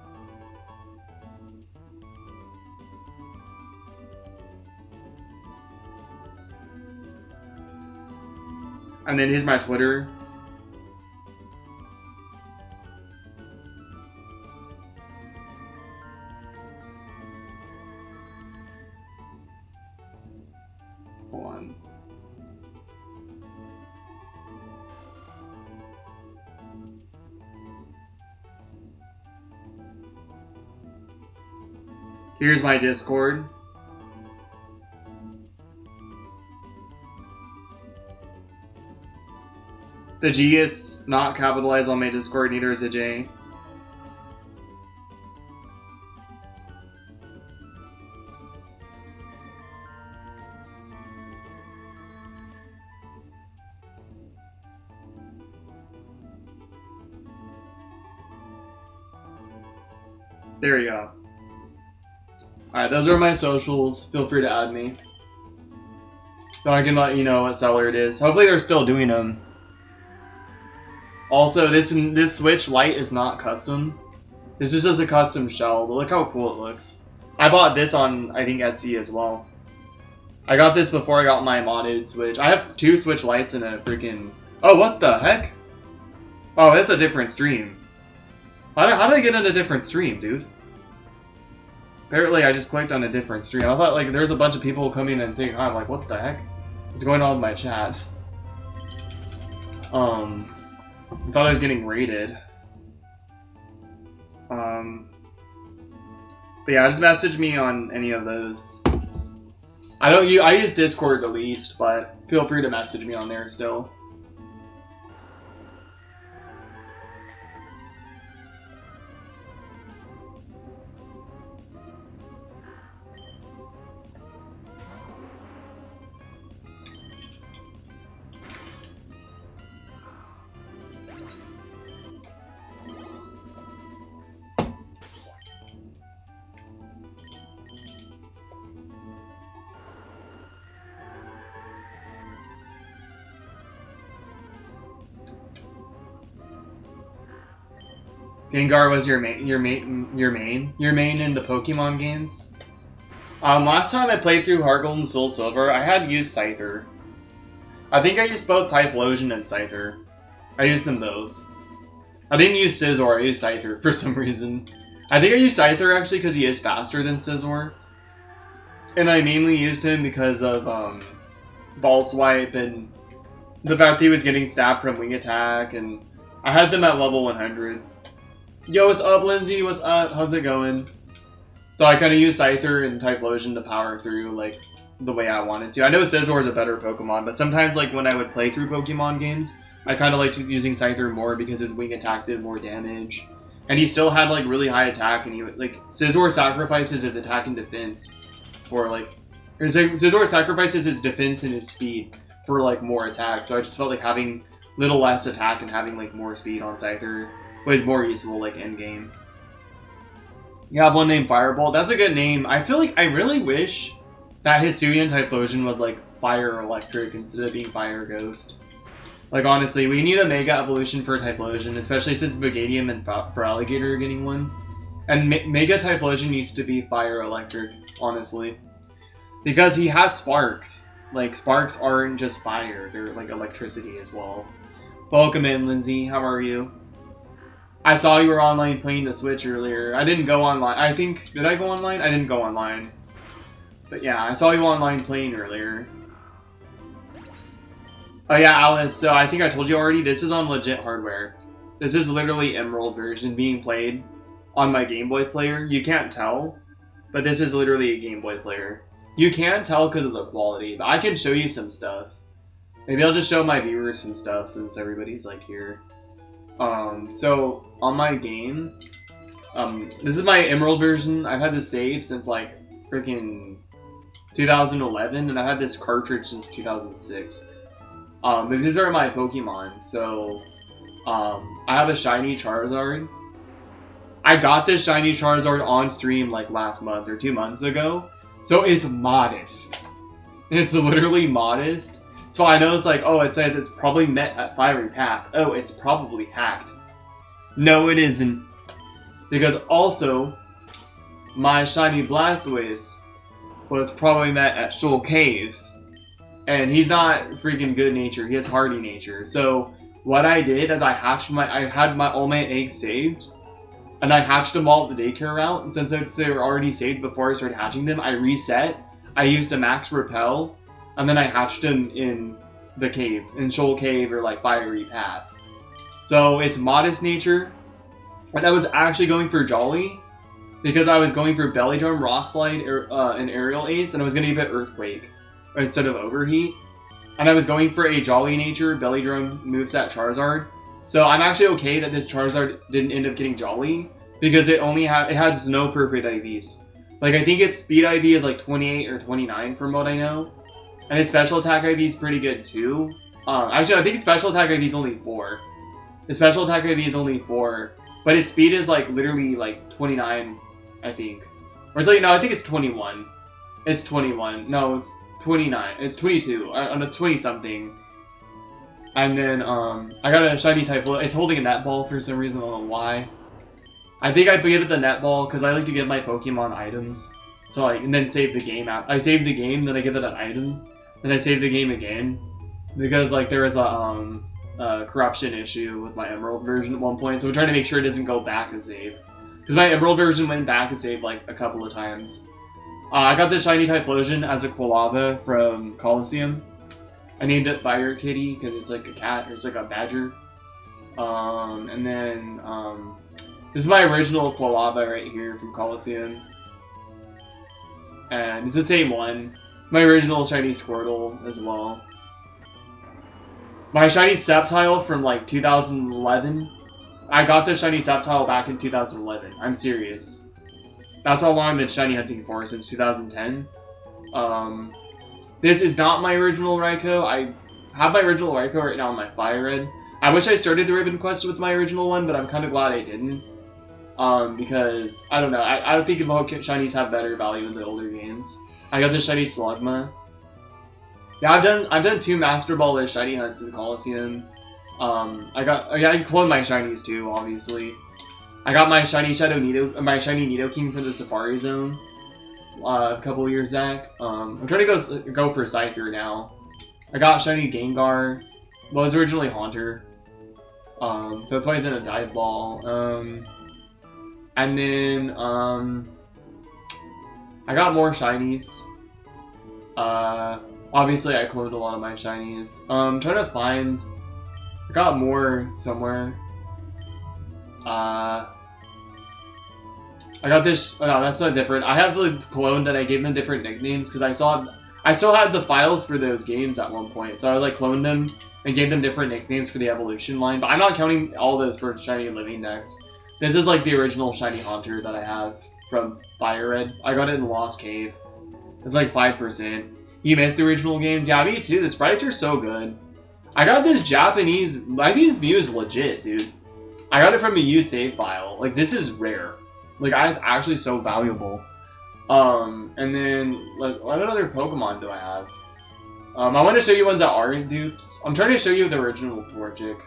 And then here's my Twitter. Hold on. Here's my Discord. The G is not capitalized on my Discord, neither is the J. There you go. Alright, those are my socials. Feel free to add me. So I can let you know what seller it is. Hopefully they're still doing them. Also, this Switch Lite is not custom. This is just a custom shell, but look how cool it looks. I bought this on, I think, Etsy as well. I got this before I got my modded Switch. I have 2 Switch Lites and a freaking... Oh, what the heck? Oh, that's a different stream. How did I get on a different stream, dude? Apparently, I just clicked on a different stream. I thought, like, there's a bunch of people coming and saying hi. I'm like, what the heck? What's going on with my chat? I thought I was getting raided. But yeah, just message me on any of those. I use Discord the least, but feel free to message me on there still. Gengar was your main in the Pokemon games. Last time I played through Heart Gold and Soul Silver, I had used Scyther. I think I used both Typhlosion and Scyther. I used them both. I didn't use Scizor, I used Scyther for some reason. I think I used Scyther actually because he is faster than Scizor. And I mainly used him because of Ball Swipe and the fact he was getting stabbed from Wing Attack, and I had them at level 100. Yo, what's up, Lindsay? What's up? How's it going? So I kind of use Scyther and Typhlosion to power through, like, the way I wanted to. I know Scizor is a better Pokemon, but sometimes, like, when I would play through Pokemon games, I kind of liked using Scyther more because his Wing Attack did more damage. And he still had, like, really high attack, and he would, like, Scizor sacrifices his attack and defense for, like... Scizor sacrifices his defense and his speed for, like, more attack. So I just felt like having little less attack and having, like, more speed on Scyther was more useful, like, endgame. You have one named Firebolt. That's a good name. I feel like I really wish that Hisuian Typhlosion was, like, Fire Electric instead of being Fire Ghost. Like, honestly, we need a Mega Evolution for Typhlosion, especially since Brigadium and Feraligatr are getting one. And Mega Typhlosion needs to be Fire Electric, honestly. Because he has Sparks. Like, Sparks aren't just fire, they're, like, electricity as well. Welcome in, Lindsay. How are you? I saw you were online playing the Switch earlier. I didn't go online. I think, did I go online? I didn't go online. But yeah, I saw you online playing earlier. Oh yeah, Alice, so I think I told you already, this is on legit hardware. This is literally Emerald version being played on my Game Boy player. You can't tell, but this is literally a Game Boy player. You can't tell because of the quality, but I can show you some stuff. Maybe I'll just show my viewers some stuff since everybody's like here. So on my game, this is my Emerald version. I've had this save since like freaking 2011, and I've had this cartridge since 2006. But these are my Pokemon, so I have a shiny Charizard. I got this shiny Charizard on stream like last month or 2 months ago, so it's modest. It's literally modest. So I know it's like, oh, it says it's probably met at Fiery Path. Oh, it's probably hacked. No, it isn't. Because also, my shiny Blastoise was probably met at Shoal Cave. And he's not freaking good nature, he has hardy nature. So what I did is I had all my eggs saved. And I hatched them all at the daycare route. And since they were already saved before I started hatching them, I reset. I used a max repel. And then I hatched them in the cave, in Shoal Cave or like Fiery Path. So it's modest nature. And I was actually going for Jolly, because I was going for Belly Drum, Rock Slide, and Aerial Ace, and I was going to give it Earthquake instead of Overheat. And I was going for a Jolly nature, Belly Drum, moveset Charizard. So I'm actually okay that this Charizard didn't end up getting Jolly, because it has no perfect IVs. Like, I think its speed IV is like 28 or 29 from what I know. And its special attack IV is pretty good too. Actually, I think its special attack IV is only 4. Its special attack IV is only 4. But its speed is like literally like 29, I think. Or it's like, no, I think it's 21. It's 21. No, it's 29. It's 22. On a 20 something. And then I got a shiny type. It's holding a netball for some reason. I don't know why. I think I give it the netball because I like to give my Pokemon items. So like, and then save the game out. I save the game, then I give it an item. Then I save the game again. Because like there was a corruption issue with my Emerald version at one point. So I'm trying to make sure it doesn't go back and save. Because my Emerald version went back and saved like a couple of times. I got this shiny Typhlosion as a Quilava from Colosseum. I named it Fire Kitty because it's like a cat, or it's like a badger. And then this is my original Quilava right here from Colosseum. And it's the same one. My original shiny Squirtle as well. My shiny Sceptile from like 2011. I got the shiny Sceptile back in 2011. I'm serious. That's how long I've been shiny hunting for, since 2010. This is not my original Raikou. I have my original Raikou right now on my Fire Red. I wish I started the Ribbon Quest with my original one, but I'm kind of glad I didn't. Because, I don't know, I don't think shinies have better value in the older games. I got the shiny Slugma. Yeah, I've done 2 Master Ball shiny hunts in Colosseum. I cloned my shinies too, obviously. I got my shiny Nidoking from the Safari Zone a couple years back. I'm trying to go for Scyther now. I got shiny Gengar. Well, it was originally Haunter. So that's why it's in a Dive Ball. And then I got more shinies. Obviously I cloned a lot of my shinies. I'm trying to find. I got more somewhere. I got this. Oh, no, that's not different. I have the clone that I gave them different nicknames because I still had the files for those games at one point. So I like cloned them and gave them different nicknames for the evolution line. But I'm not counting all those for shiny living decks. This is like the original shiny Haunter that I have from Fire Red. I got it in Lost Cave. It's like 5%. You missed the original games? Yeah, me too. The sprites are so good. I got this Japanese. I think this Mew is legit, dude. I got it from a used save file. Like, this is rare. Like, it's actually so valuable. And then, like, what other Pokemon do I have? I want to show you ones that aren't dupes. I'm trying to show you the original Torchic.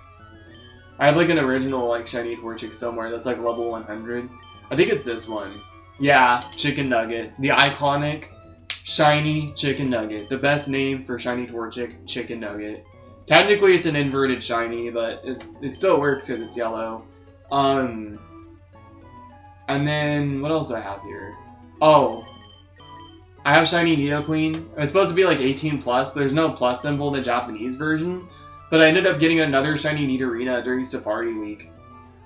I have, like, an original, like, shiny Torchic somewhere that's, like, level 100. I think it's this one. Yeah, Chicken Nugget. The iconic shiny Chicken Nugget. The best name for shiny Torchic, Chicken Nugget. Technically, it's an inverted shiny, but it still works because it's yellow. And then, what else do I have here? Oh, I have Shiny Nidoqueen. It's supposed to be like 18+, but there's no plus symbol in the Japanese version. But I ended up getting another Shiny Nidorina during Safari Week.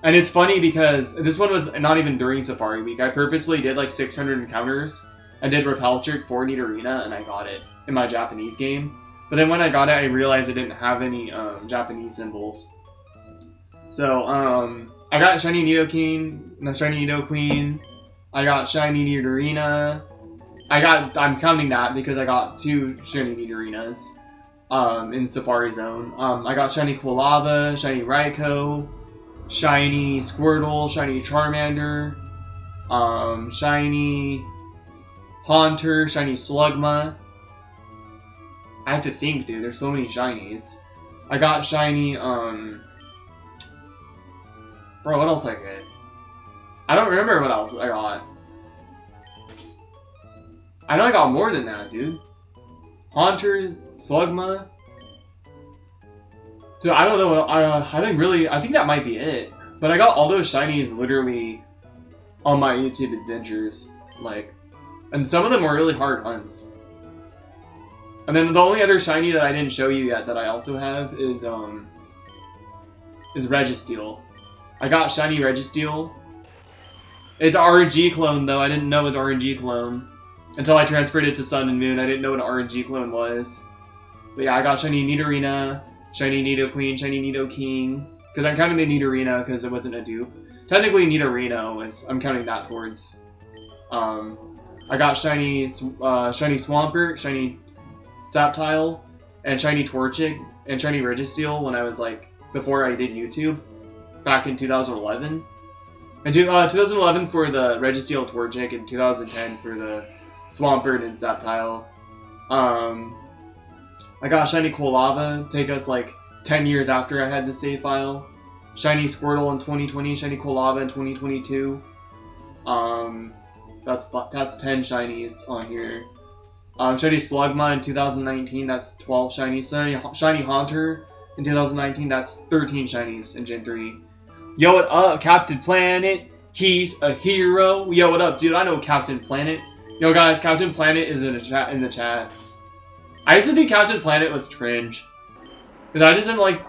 And it's funny because this one was not even during Safari Week. I purposely did like 600 encounters. I did Repel Trick for Nidorina, and I got it in my Japanese game. But then when I got it, I realized it didn't have any Japanese symbols. So, I got Shiny Nidoqueen, I got Shiny Nidorina. I'm counting that because I got 2 Shiny Nidorinas in Safari Zone. I got Shiny Quilava, Shiny Raikou, Shiny Squirtle, Shiny Charmander, Shiny Haunter, Shiny Slugma. I have to think, dude. There's so many shinies. I got Shiny, Bro, what else I get? I don't remember what else I got. I know I got more than that, dude. Haunter, Slugma. So I don't know what I think that might be it. But I got all those shinies literally on my YouTube adventures, like, and some of them were really hard hunts. And then the only other shiny that I didn't show you yet that I also have is Registeel. I got Shiny Registeel. It's an RNG clone though. I didn't know it was RNG clone until I transferred it to Sun and Moon. I didn't know what an RNG clone was. But yeah, I got Shiny Nidorina, Shiny Nidoqueen, Shiny Nidoking. Because I'm counting the Nidorina because it wasn't a dupe. Technically Nidorino was, I'm counting that towards. I got Shiny Swampert, Shiny Saptile, and Shiny Torchic, and Shiny Registeel when I was like, before I did YouTube, back in 2011. And 2011 for the Registeel Torchic, and 2010 for the Swampert and Saptile. I got Shiny Quilava, take us like 10 years after I had the save file. Shiny Squirtle in 2020, Shiny Quilava in 2022. That's 10 shinies on here. Shiny Slugma in 2019, that's 12 shinies. Shiny Haunter in 2019, that's 13 shinies in Gen 3. Yo, what up, Captain Planet? He's a hero. Yo, what up, dude? I know Captain Planet. Yo, guys, Captain Planet is in the chat. I used to think Captain Planet was cringe. Because I just didn't like,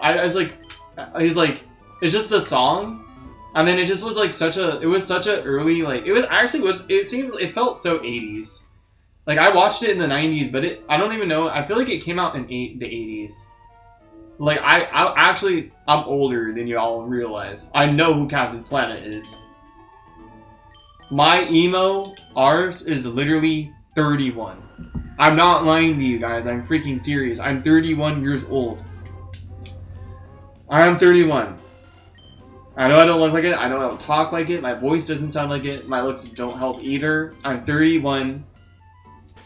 he's like, it's just the song. And then it just was like it was such a early, like, it felt so 80s. Like, I watched it in the 90s, but I don't even know, I feel like it came out in the 80s. Like, I'm older than y'all realize. I know who Captain Planet is. My emo, ours, is literally 31. I'm not lying to you guys, I'm freaking serious. I'm 31 years old. I am 31. I know I don't look like it, I know I don't talk like it, my voice doesn't sound like it, my looks don't help either. I'm 31.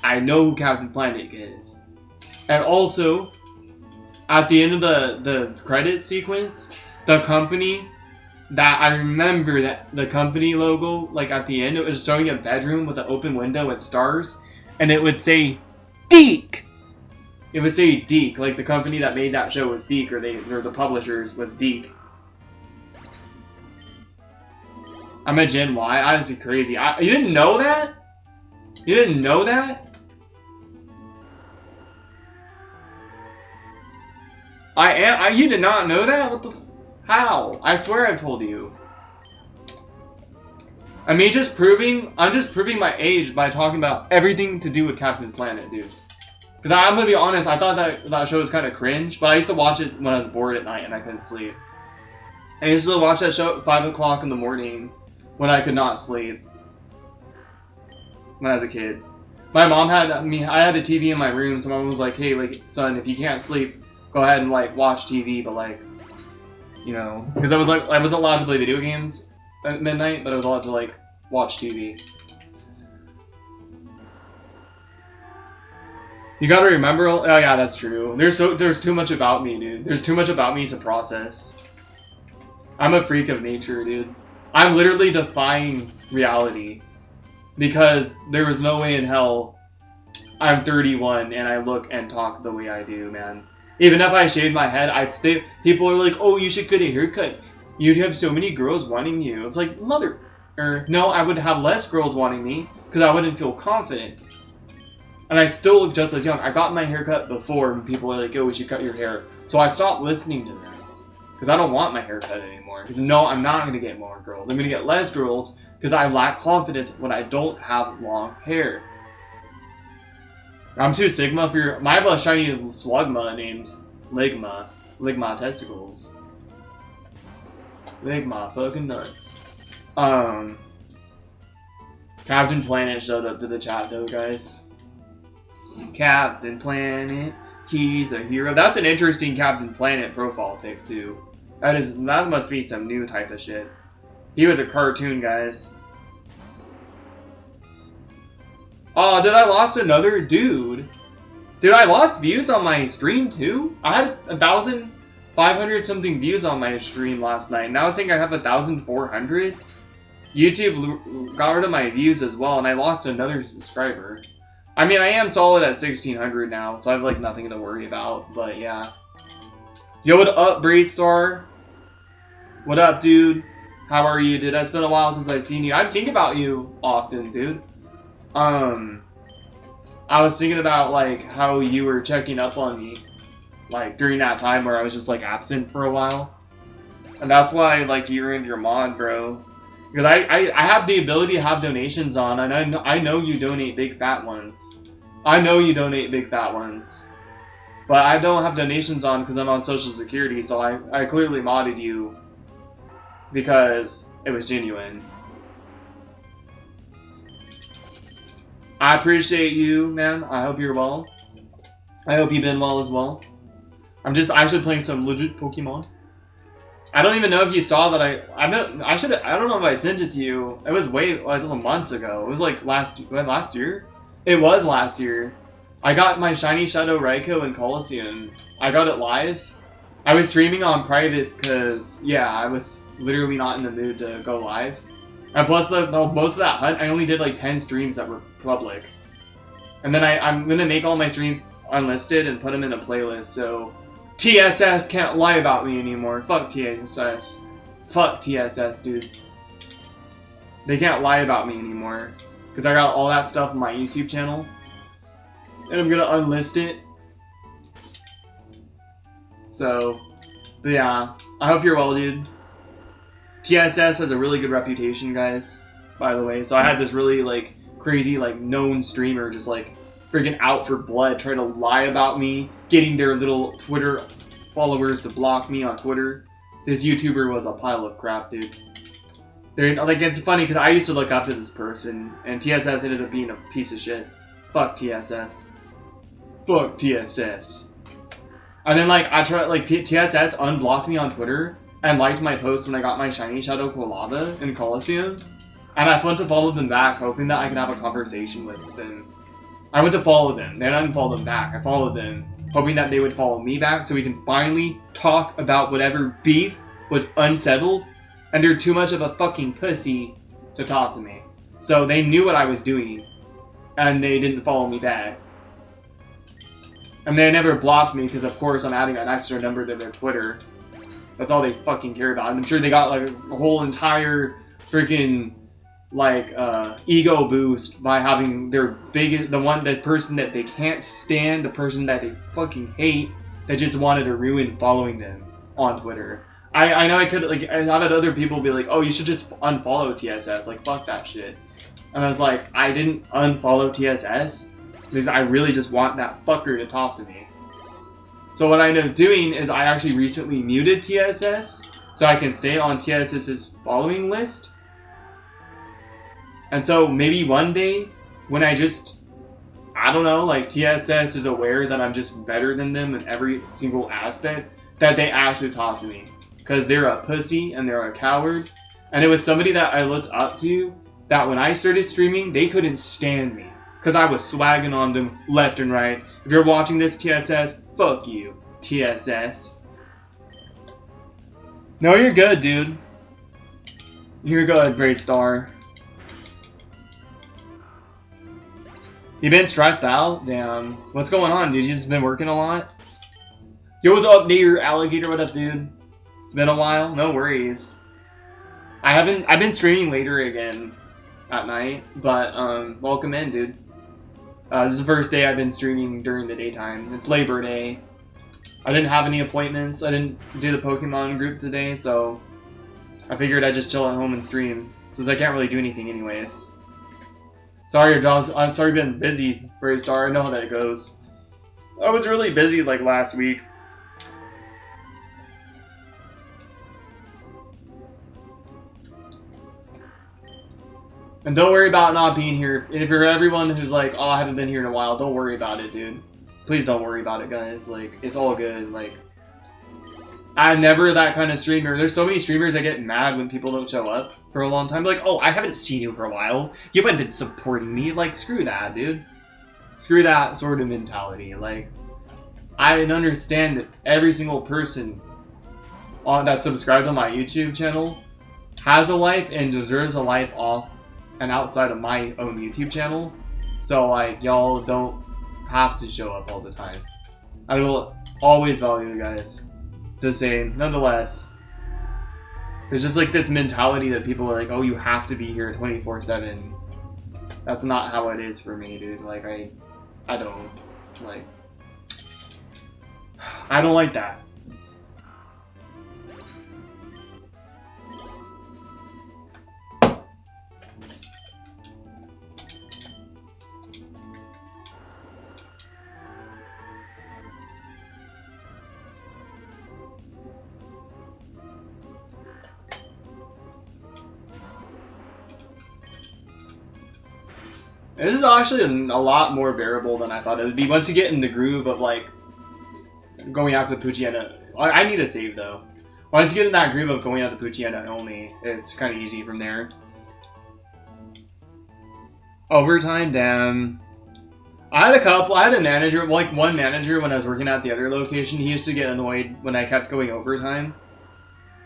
I know who Captain Planet is. And also, at the end of the credit sequence, the company, that I remember that the company logo, like at the end, it was showing a bedroom with an open window and stars, and it would say, Deke! It would say Deke, like the company that made that show was Deke, or the publishers was Deke. I'm a Gen Y, honestly crazy. You didn't know that? You didn't know that? You did not know that? What the? How? I swear I told you. I mean, I'm just proving my age by talking about everything to do with Captain Planet, dude. Because I'm gonna be honest, I thought that show was kind of cringe, but I used to watch it when I was bored at night and I couldn't sleep. And I used to watch that show at 5 o'clock in the morning when I could not sleep. When I was a kid. My mom I had a TV in my room, so mom was like, hey, like, son, if you can't sleep, go ahead and, like, watch TV, but, like, you know, because I wasn't allowed to play video games at midnight, but I was allowed to, like, watch TV. You gotta remember, oh yeah, that's true. There's too much about me, dude. There's too much about me to process. I'm a freak of nature, dude. I'm literally defying reality. Because there was no way in hell I'm 31 and I look and talk the way I do, man. Even if I shaved my head, people are like, oh, you should get a haircut. You'd have so many girls wanting you. It's like, no, I would have less girls wanting me because I wouldn't feel confident. And I'd still look just as young. I got my hair cut before and people were like, oh, we should cut your hair. So I stopped listening to them because I don't want my hair cut anymore. Because no, I'm not going to get more girls. I'm going to get less girls because I lack confidence when I don't have long hair. I'm too Sigma for your... I have a shiny Slugma named Ligma. Ligma testicles. Ligma fucking nuts. Captain Planet showed up to the chat though, guys. Captain Planet, he's a hero. That's an interesting Captain Planet profile pic too. That must be some new type of shit. He was a cartoon, guys. Oh, did I lost another dude? Dude, I lost views on my stream too? I had 1,500 something views on my stream last night. Now it's saying I have 1,400. YouTube got rid of my views as well, and I lost another subscriber. I mean, I am solid at 1,600 now, so I have like nothing to worry about, but yeah. Yo, what up, Braidstar? What up, dude? How are you, dude? It's been a while since I've seen you. I think about you often, dude. I was thinking about, like, how you were checking up on me, like, during that time where I was just, like, absent for a while. And that's why, like, you're in your mod, bro. Because I have the ability to have donations on, and I know you donate big fat ones. I know you donate big fat ones. But I don't have donations on because I'm on Social Security, so I clearly modded you because it was genuine. I appreciate you, man. I hope you're well. I hope you've been well as well. I'm just actually playing some legit Pokemon. I don't even know if you saw that I don't know if I sent it to you. It was months ago. It was like last year? It was last year. I got my shiny Shadow Raikou in Colosseum. I got it live. I was streaming on private because, yeah, I was literally not in the mood to go live. And plus, most of that hunt, I only did like 10 streams that were public. And then I'm going to make all my streams unlisted and put them in a playlist, so TSS can't lie about me anymore. Fuck TSS. Fuck TSS, dude. They can't lie about me anymore. Because I got all that stuff on my YouTube channel. And I'm going to unlist it. So, but yeah. I hope you're well, dude. TSS has a really good reputation, guys. By the way. So I had this really, like, crazy, like, known streamer just, like, freaking out for blood, trying to lie about me, getting their little Twitter followers to block me on Twitter. This YouTuber was a pile of crap, dude. Like, it's funny because I used to look up to this person, and TSS ended up being a piece of shit. Fuck TSS. Fuck TSS. And then, like, TSS unblocked me on Twitter and liked my post when I got my shiny Shadow Colada in Colosseum. And I went to follow them back, hoping that I could have a conversation with them. I went to follow them, then I didn't follow them back. I followed them, hoping that they would follow me back so we can finally talk about whatever beef was unsettled. And they're too much of a fucking pussy to talk to me. So they knew what I was doing, and they didn't follow me back. And they never blocked me because, of course, I'm adding an extra number to their Twitter. That's all they fucking care about. And I'm sure they got, like, a whole entire freaking, like, ego boost by having their the person that they can't stand, the person that they fucking hate, that just wanted to ruin following them on Twitter. I know I could, like, I've had other people be like, oh, you should just unfollow TSS. Like, fuck that shit. And I was like, I didn't unfollow TSS because I really just want that fucker to talk to me. So what I ended up doing is I actually recently muted TSS so I can stay on TSS's following list. And so maybe one day when I don't know, like, TSS is aware that I'm just better than them in every single aspect, that they actually talk to me. Because they're a pussy and they're a coward. And it was somebody that I looked up to that when I started streaming, they couldn't stand me. Because I was swagging on them left and right. If you're watching this, TSS, fuck you, TSS. No, you're good, dude. You're good, Braidstar. You been stressed out? Damn. What's going on, dude? You just been working a lot? Yo, what's up, Deer Alligator? What up, dude? It's been a while. No worries. I've been streaming later again at night, but welcome in, dude. This is the first day I've been streaming during the daytime. It's Labor Day. I didn't have any appointments. I didn't do the Pokemon group today, so I figured I'd just chill at home and stream, since I can't really do anything anyways. Sorry, John. I'm sorry, I've been busy. Very sorry. I know how that goes. I was really busy like last week. And don't worry about not being here. If you're everyone who's like, oh, I haven't been here in a while, don't worry about it, dude. Please don't worry about it, guys. Like, it's all good. Like, I'm never that kind of streamer. There's so many streamers that get mad when people don't show up for a long time. Like, oh, I haven't seen you for a while. You haven't been supporting me. Like, screw that, dude. Screw that sort of mentality. Like, I understand that every single person that's subscribed to my YouTube channel has a life and deserves a life off and outside of my own YouTube channel. So, like, y'all don't have to show up all the time. I will always value you guys the same. Nonetheless, there's just like this mentality that people are like, oh, you have to be here 24/7. That's not how it is for me, dude. Like, I don't like that. This is actually a lot more bearable than I thought it would be once you get in the groove of like going after the Poochyena. I need a save though. Once you get in that groove of going after the Poochyena only, it's kind of easy from there. Overtime, damn. I had a manager, like one manager when I was working at the other location. He used to get annoyed when I kept going overtime.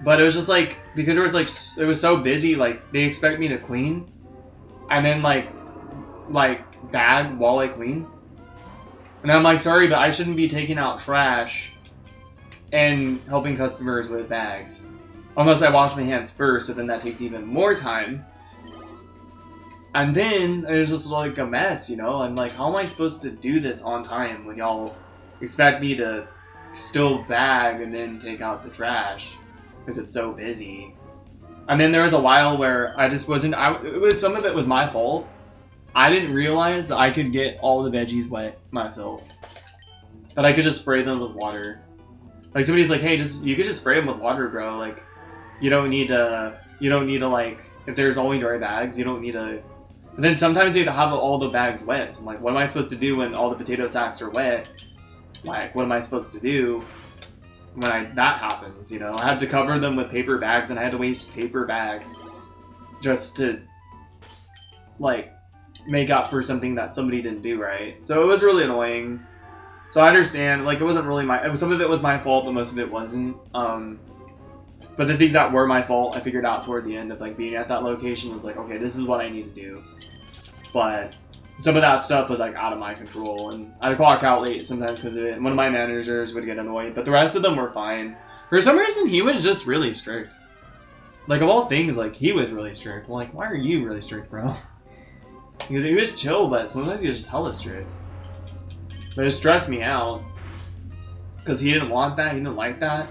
But it was just like, because it was so busy, like they expect me to clean. And then like bag while I clean. And I'm like, sorry, but I shouldn't be taking out trash and helping customers with bags. Unless I wash my hands first, so then that takes even more time. And then it was just like a mess, you know? I'm like, how am I supposed to do this on time when y'all expect me to still bag and then take out the trash because it's so busy? And then there was a while where I just wasn't, some of it was my fault. I didn't realize I could get all the veggies wet myself. That I could just spray them with water. Like somebody's like, hey, you could just spray them with water, bro. Like, you don't need to like, if there's only dry bags, you don't need to. And then sometimes you have all the bags wet. So I'm like, what am I supposed to do when all the potato sacks are wet? Like, what am I supposed to do when that happens, you know? I had to cover them with paper bags and I had to waste paper bags just to, like, make up for something that somebody didn't do right. So it was really annoying. So I understand, like, it wasn't really some of it was my fault, but most of it wasn't. But the things that were my fault, I figured out toward the end of, like, being at that location was like, okay, this is what I need to do. But some of that stuff was, like, out of my control, and I'd clock out late sometimes because of it, and one of my managers would get annoyed, but the rest of them were fine. For some reason, he was just really strict. Like, of all things, like, he was really strict. I'm like, why are you really strict, bro? Because he was chill, but sometimes he was just hella strict. But it stressed me out. Because he didn't want that, he didn't like that.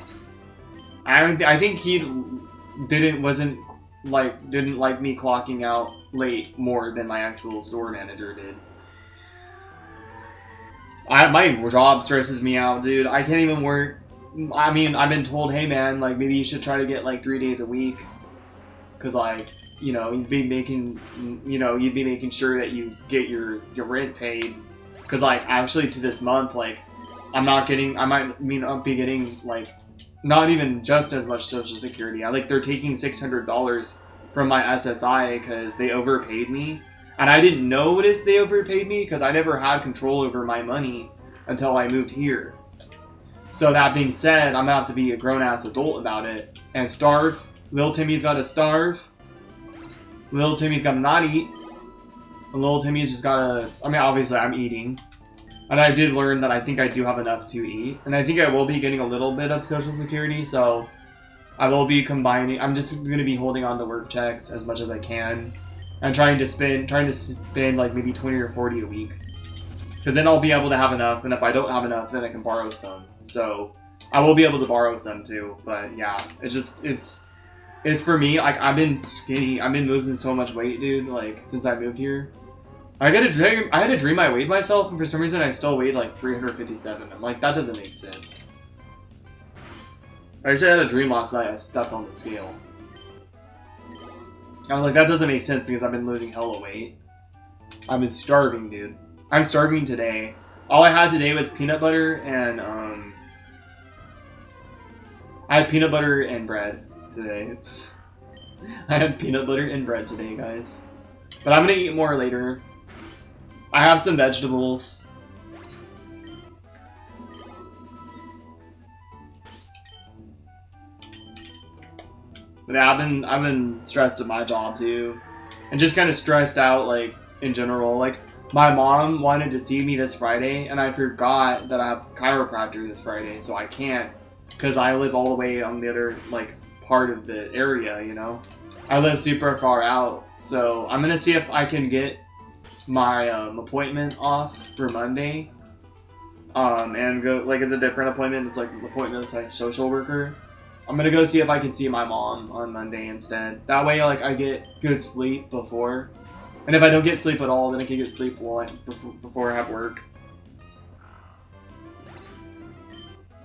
I think he didn't like me clocking out late more than my actual store manager did. My job stresses me out, dude. I can't even work. I mean, I've been told, hey man, like, maybe you should try to get like 3 days a week. Because, like, you know, you'd be making sure that you get your rent paid. Because, like, actually to this month, like, I might not be getting, like, not even just as much Social Security. They're taking $600 from my SSI because they overpaid me. And I didn't know what is they overpaid me because I never had control over my money until I moved here. So that being said, I'm gonna have to be a grown-ass adult about it and starve. Little Timmy's gotta starve. Little Timmy's gotta not eat. And little Timmy's just gotta, I mean, obviously I'm eating. And I did learn that I think I do have enough to eat. And I think I will be getting a little bit of Social Security, so I will be combining. I'm just gonna be holding on to work checks as much as I can, and trying to spend like maybe 20 or 40 a week, because then I'll be able to have enough. And if I don't have enough, then I can borrow some. So I will be able to borrow some too. But yeah, it's for me. Like I've been skinny. I've been losing so much weight, dude. Like since I moved here. I had to dream I weighed myself, and for some reason I still weighed like 357. I'm like, that doesn't make sense. I actually had a dream last night I stepped on the scale. I was like, that doesn't make sense because I've been losing hella weight. I've been starving, dude. I'm starving today. All I had today was peanut butter and, I had peanut butter and bread today. I had peanut butter and bread today, guys. But I'm gonna eat more later. I have some vegetables. But yeah, I've been stressed at my job too, and just kind of stressed out like in general. Like my mom wanted to see me this Friday, and I forgot that I have chiropractor this Friday, so I can't because I live all the way on the other like part of the area. You know, I live super far out, so I'm gonna see if I can get my appointment off for Monday, and go like it's a different appointment. It's like an appointment with like social worker. I'm gonna go see if I can see my mom on Monday instead. That way, like I get good sleep before, and if I don't get sleep at all, then I can get sleep before I have work.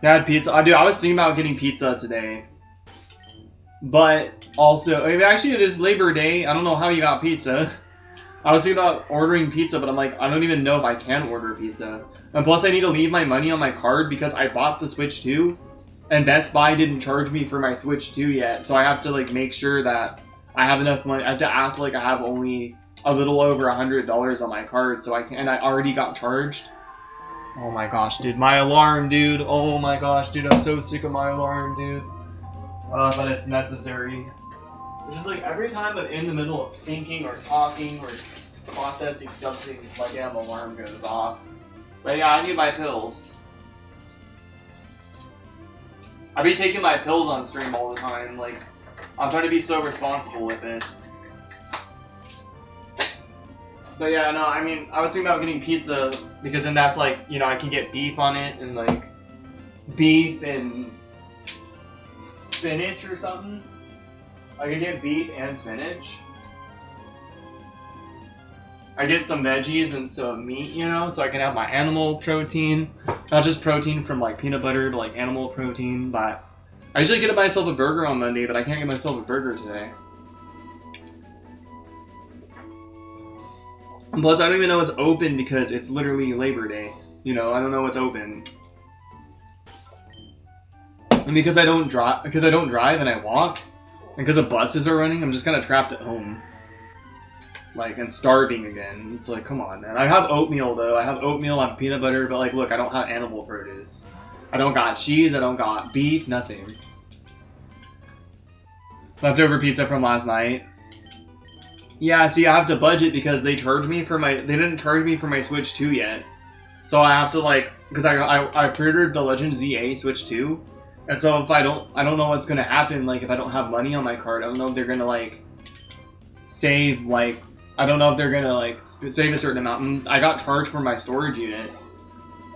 Yeah, I had pizza. I was thinking about getting pizza today, but also, I mean, actually, it is Labor Day. I don't know how you got pizza. I was thinking about ordering pizza, but I'm like, I don't even know if I can order pizza. And plus, I need to leave my money on my card because I bought the Switch 2, and Best Buy didn't charge me for my Switch 2 yet. So I have to like make sure that I have enough money. I have to act like I have only a little over $100 on my card, so I can. And I already got charged. Oh my gosh, dude, my alarm, dude. Oh my gosh, dude, I'm so sick of my alarm, dude. But it's necessary. It's just like every time I'm in the middle of thinking or talking or processing something, my damn alarm goes off. But yeah, I need my pills. I be taking my pills on stream all the time. Like, I'm trying to be so responsible with it. But yeah, no, I mean, I was thinking about getting pizza because then that's like, you know, I can get beef on it and like beef and spinach or something. I can get beef and spinach. I get some veggies and some meat, you know, so I can have my animal protein. Not just protein from like peanut butter, but like animal protein. But I usually get myself a burger on Monday, but I can't get myself a burger today. And plus, I don't even know what's open because it's literally Labor Day. You know, I don't know what's open. And because I don't drive and I walk, and because the buses are running, I'm just kind of trapped at home. Like, and starving again. It's like, come on, man. I have oatmeal, though. I have oatmeal, I have peanut butter, but, like, look, I don't have animal produce. I don't got cheese, I don't got beef, nothing. Leftover pizza from last night. Yeah, see, I have to budget because they didn't charge me for my Switch 2 yet. So I have to, like, because I pre-ordered the Legend ZA Switch 2. And so if I don't know what's going to happen, like, if I don't have money on my card, I don't know if they're going to, like, save, like, I don't know if they're going to, like, save a certain amount. And I got charged for my storage unit.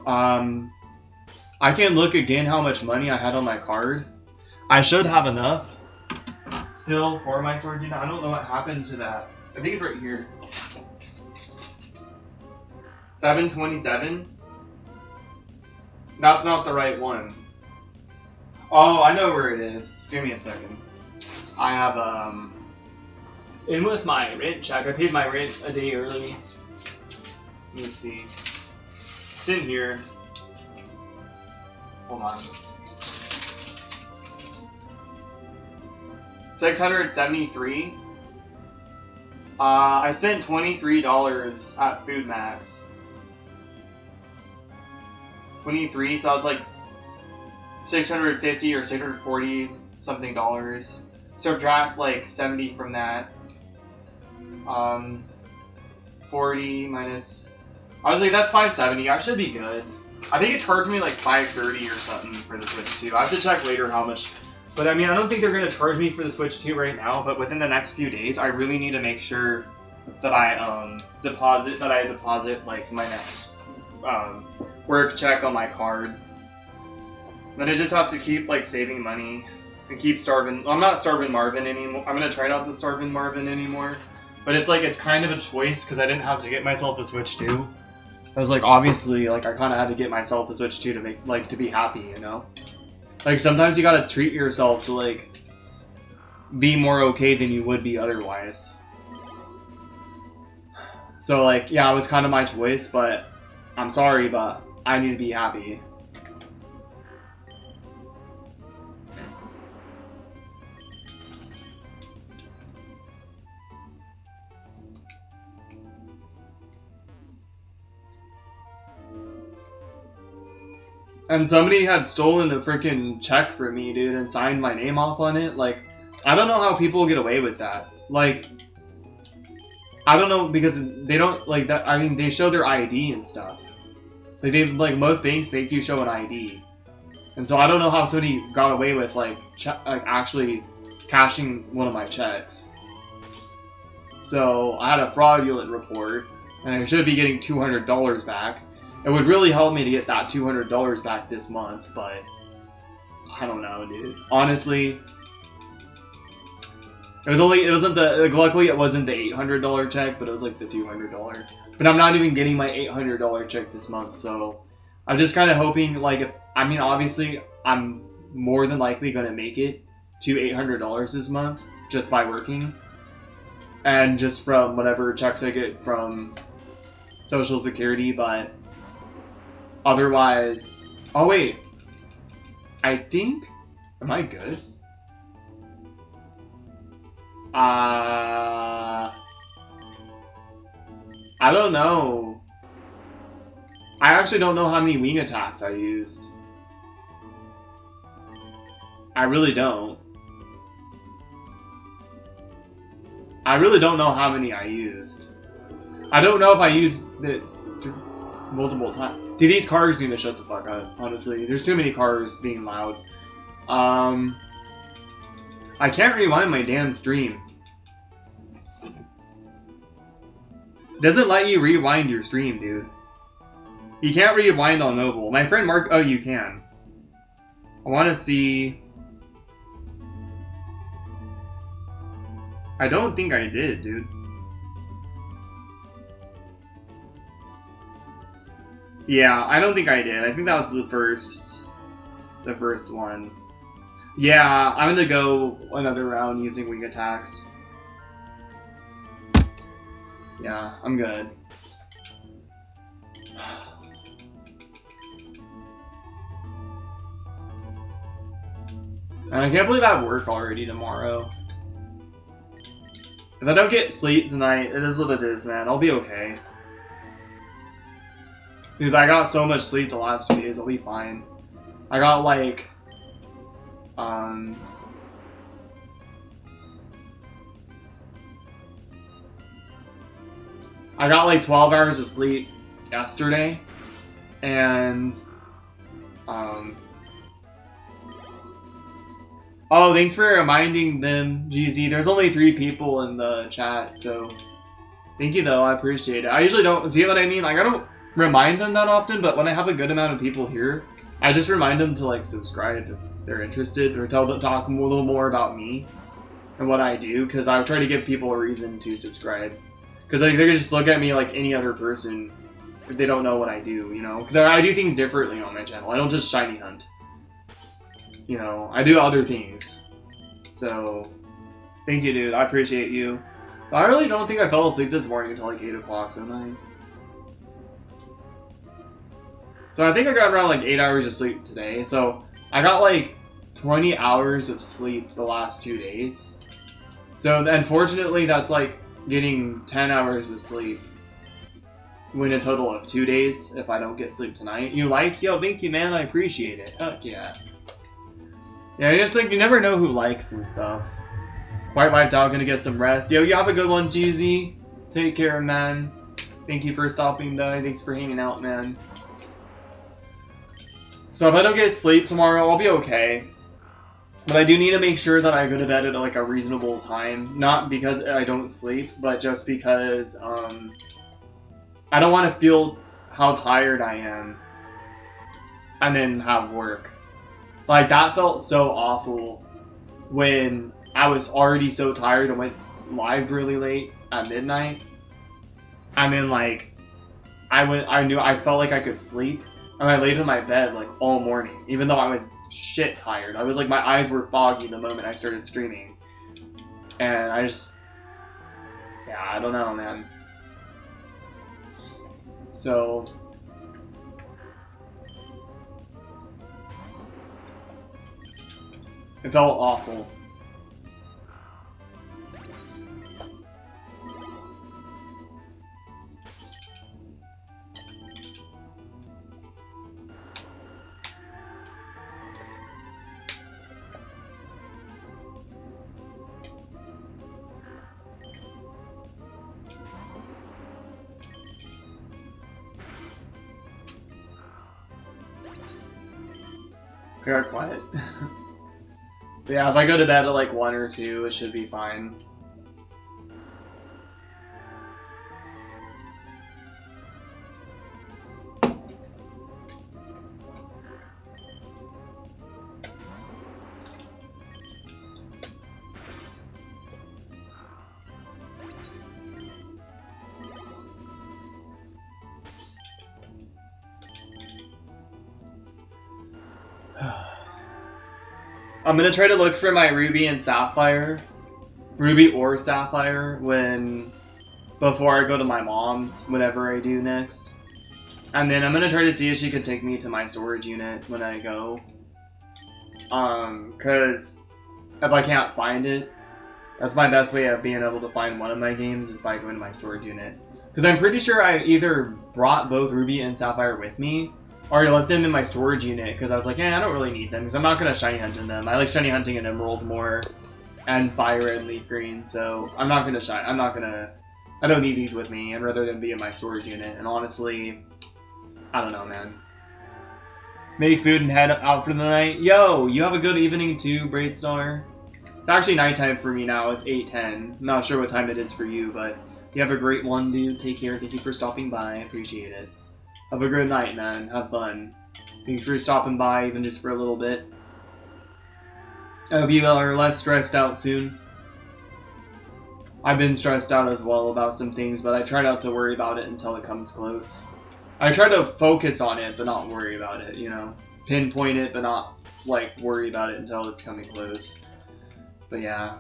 I can look again how much money I had on my card. I should have enough still for my storage unit. I don't know what happened to that. I think it's right here. 727. That's not the right one. Oh, I know where it is. Give me a second. I have, it's in with my rent check. I paid my rent a day early. Let me see. It's in here. Hold on. 673. I spent $23 at Food Max. 23, so it's like 650 or 640 something dollars. Subtract like 70 from that. 40 minus. I was like, that's 570. I should be good. I think it charged me like 530 or something for the Switch 2. I have to check later how much But I mean, I don't think they're gonna charge me for the Switch 2 right now. But within the next few days, I really need to make sure that I deposit like my next work check on my card. Then I just have to keep like saving money and keep starving. I'm not starving Marvin anymore. I'm gonna try not to starving Marvin anymore. But it's like it's kind of a choice because I didn't have to get myself the Switch 2. I was like, obviously, like I kind of had to get myself the Switch 2 to make like to be happy, you know. Like sometimes you gotta treat yourself to like be more okay than you would be otherwise. So like, yeah, it was kind of my choice, but I'm sorry, but I need to be happy. And somebody had stolen a freaking check from me, dude, and signed my name off on it. Like, I don't know how people get away with that. Like, I don't know, because they don't, like, that. I mean, they show their ID and stuff. Like, like, most banks make you show an ID. And so I don't know how somebody got away with, like, actually cashing one of my checks. So, I had a fraudulent report, and I should be getting $200 back. It would really help me to get that $200 back this month, but I don't know, dude. Honestly, luckily it wasn't the $800 check, but it was like the $200. But I'm not even getting my $800 check this month, so I'm just kind of hoping, like, obviously, I'm more than likely going to make it to $800 this month just by working. And just from whatever checks I get from Social Security, but otherwise... Oh, wait. I think... Am I good? I don't know. I actually don't know how many wing attacks I used. I really don't. I really don't know how many I used. I don't know if I used it multiple times. Dude, these cars need to shut the fuck up, honestly. There's too many cars being loud. I can't rewind my damn stream. Doesn't let you rewind your stream, dude. You can't rewind on mobile. My friend Mark... Oh, you can. I want to see... I don't think I did, dude. Yeah, I don't think I did. I think that was the first one. Yeah, I'm gonna go another round using wing attacks. Yeah, I'm good. And I can't believe I have work already tomorrow. If I don't get sleep tonight, it is what it is, man. I'll be okay. Because I got so much sleep the last few days, I'll be fine. I got like... I got like 12 hours of sleep yesterday, and oh, thanks for reminding them, GZ. There's only 3 people in the chat, so thank you though, I appreciate it. I usually don't, see what I mean? Like, I don't remind them that often, but when I have a good amount of people here, I just remind them to like subscribe if they're interested, or tell them, talk a little more about me and what I do, because I try to give people a reason to subscribe. Because like, they can just look at me like any other person if they don't know what I do, you know? Because I do things differently on my channel. I don't just shiny hunt. You know, I do other things. So, thank you, dude. I appreciate you. But I really don't think I fell asleep this morning until like 8 o'clock, so I think I got around like 8 hours of sleep today. So, I got like 20 hours of sleep the last 2 days. So, unfortunately, that's like getting 10 hours of sleep in a total of 2 days if I don't get sleep tonight. You like? Yo, thank you, man. I appreciate it. Heck yeah. Yeah, it's like you never know who likes and stuff. Quite wiped out, gonna get some rest. Yo, you have a good one, GZ. Take care, man. Thank you for stopping by. Thanks for hanging out, man. So if I don't get sleep tomorrow, I'll be okay. But I do need to make sure that I go to bed at like a reasonable time. Not because I don't sleep, but just because I don't want to feel how tired I am and then have work. Like, that felt so awful when I was already so tired and went live really late at midnight. And then, like, I felt like I could sleep. And I laid in my bed, like, all morning. Even though I was shit tired. I was like, my eyes were foggy the moment I started streaming. And I just... Yeah, I don't know, man. So... It felt awful. We are quiet. Yeah, if I go to bed at like 1 or 2, it should be fine. I'm gonna try to look for my Ruby and Sapphire. Ruby or Sapphire before I go to my mom's, whenever I do next. And then I'm gonna try to see if she can take me to my storage unit when I go. Cause if I can't find it, that's my best way of being able to find one of my games is by going to my storage unit. Cause I'm pretty sure I either brought both Ruby and Sapphire with me, or I left them in my storage unit because I was like, yeah, I don't really need them because I'm not gonna shiny hunt in them. I like shiny hunting in Emerald more, and Fire and Leaf Green. So I'm not gonna shine. I don't need these with me. I'd rather them be in my storage unit. And honestly, I don't know, man. Make food and head out for the night. Yo, you have a good evening too, Braidstar. It's actually nighttime for me now. It's 8:10. I'm not sure what time it is for you, but you have a great one, dude. Take care. Thank you for stopping by. I appreciate it. Have a good night, man. Have fun. Thanks for stopping by, even just for a little bit. I hope you are less stressed out soon. I've been stressed out as well about some things, but I try not to worry about it until it comes close. I try to focus on it, but not worry about it, you know? Pinpoint it, but not, like, worry about it until it's coming close. But yeah.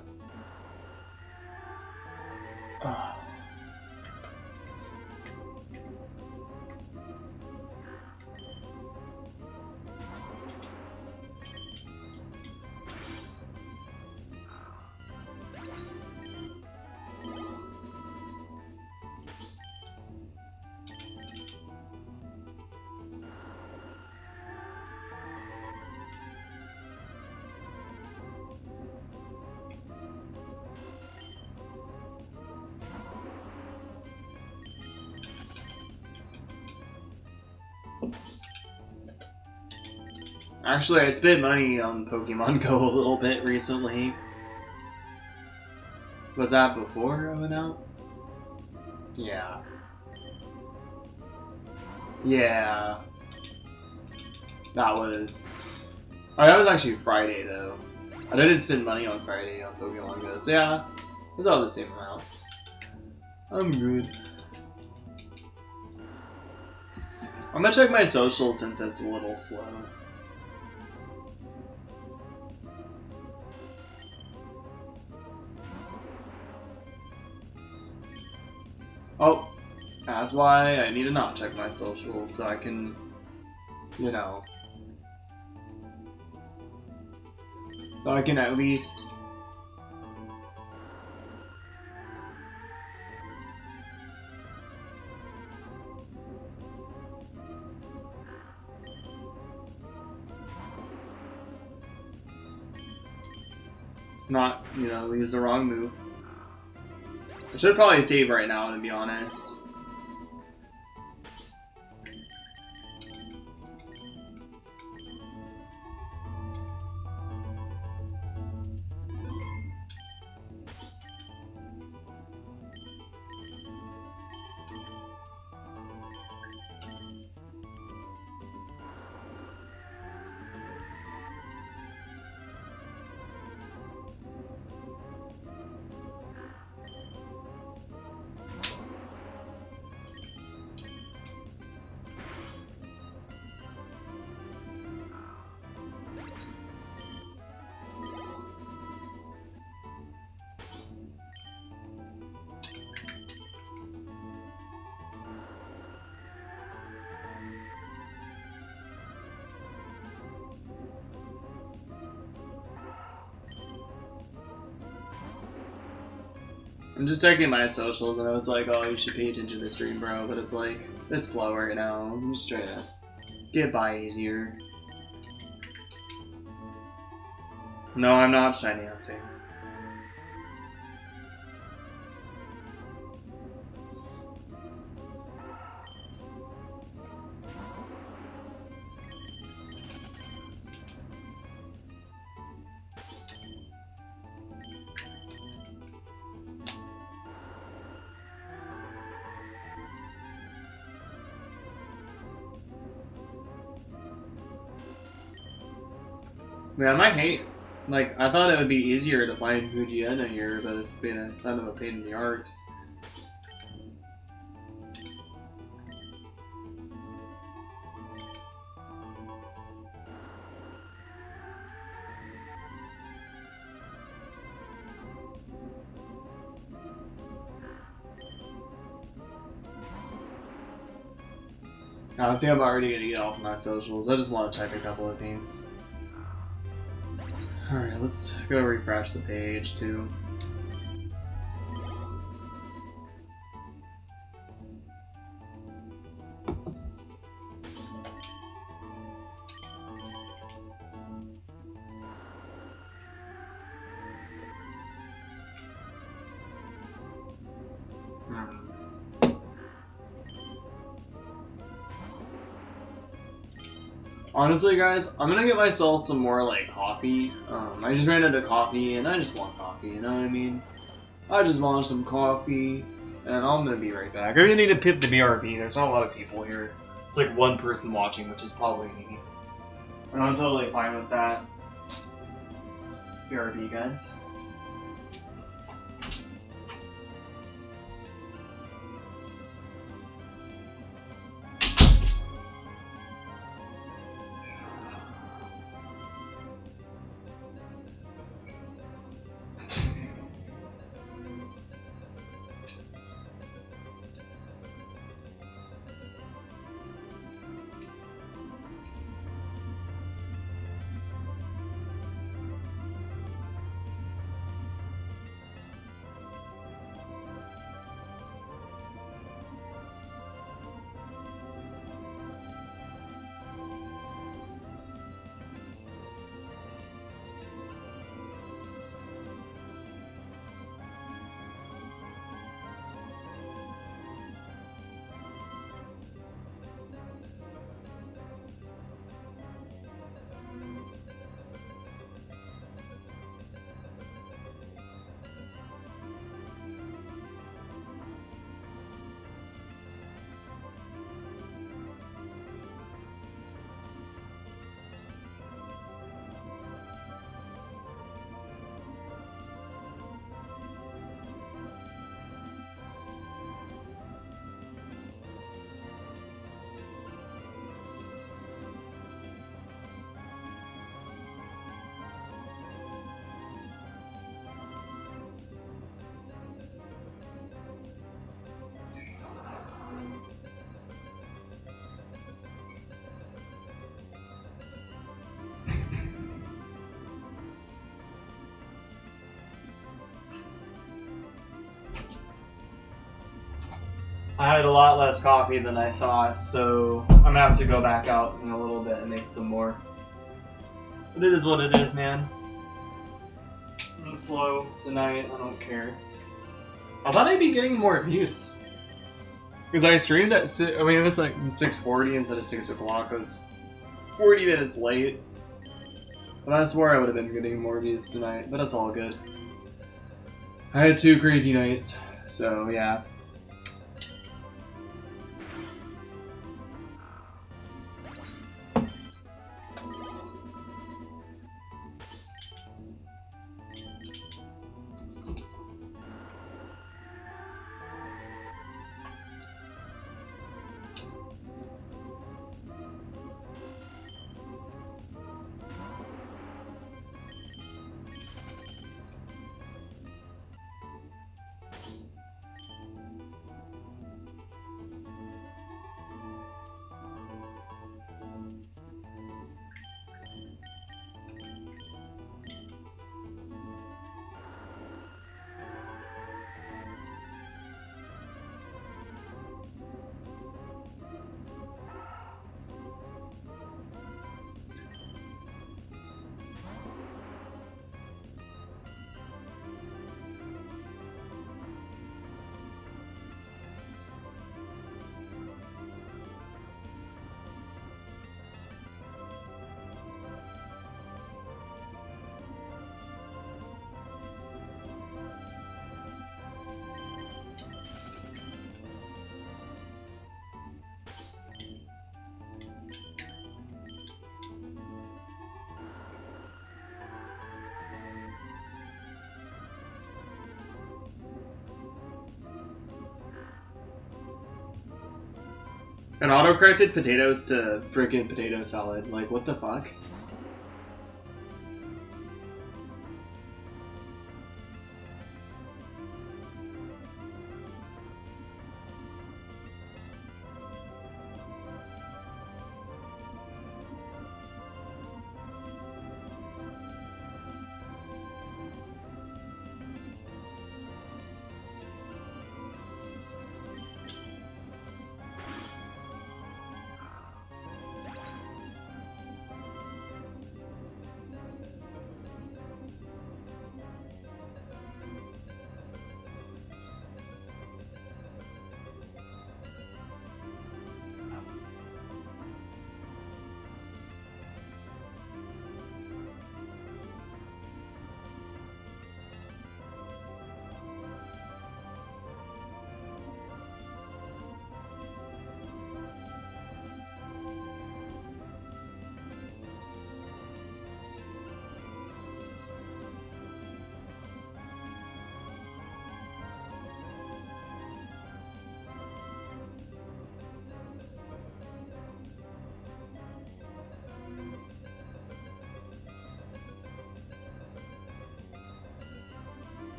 Actually, I spent money on Pokemon Go a little bit recently. Was that before I went out? Yeah. Yeah. That was... Oh, that was actually Friday, though. I didn't spend money on Friday on Pokemon Go. So yeah, it was all the same amount. I'm good. I'm gonna check my social since it's a little slow. Oh, that's why I need to not check my social so I can, you know, so I can at least not, you know, use the wrong move. I should probably save right now, to be honest. I'm just checking my socials, and I was like, oh, you should pay attention to the stream, bro. But it's like, it's slow right now. I'm just trying to get by easier. No, I'm not shiny hunting. Man, I might hate. Like, I thought it would be easier to find Fujiana here, but it's been a kind of a pain in the arse. I think I'm already gonna get off my socials. I just want to check a couple of things. Alright, let's go refresh the page too. Honestly, guys, I'm gonna get myself some more, like, coffee. I just ran out of coffee, and I just want coffee, you know what I mean? I just want some coffee, and I'm gonna be right back. I really need to pip the BRB. There's not a lot of people here. It's like one person watching, which is probably me. And I'm totally fine with that. BRB, guys. I had a lot less coffee than I thought, so I'm gonna have to go back out in a little bit and make some more. But it is what it is, man. I'm slow tonight, I don't care. I thought I'd be getting more views. Because I streamed at, it was like 6:40 instead of 6 o'clock. I was 40 minutes late. But I swore I would have been getting more views tonight, but it's all good. I had 2 crazy nights, so yeah. And auto-corrected potatoes to frickin' potato salad. Like, what the fuck?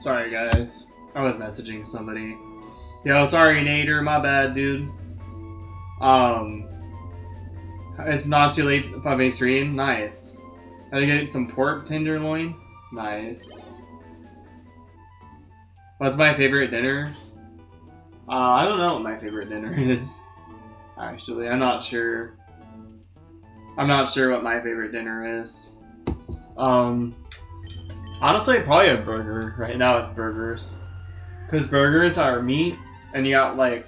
Sorry, guys. I was messaging somebody. Yo, sorry, Nader. My bad, dude. It's not too late for a stream. Nice. How to get some pork tenderloin? Nice. What's my favorite dinner? I don't know what my favorite dinner is. Actually, I'm not sure. I'm not sure what my favorite dinner is. Honestly, probably a burger. Right now it's burgers. Because burgers are meat, and you got like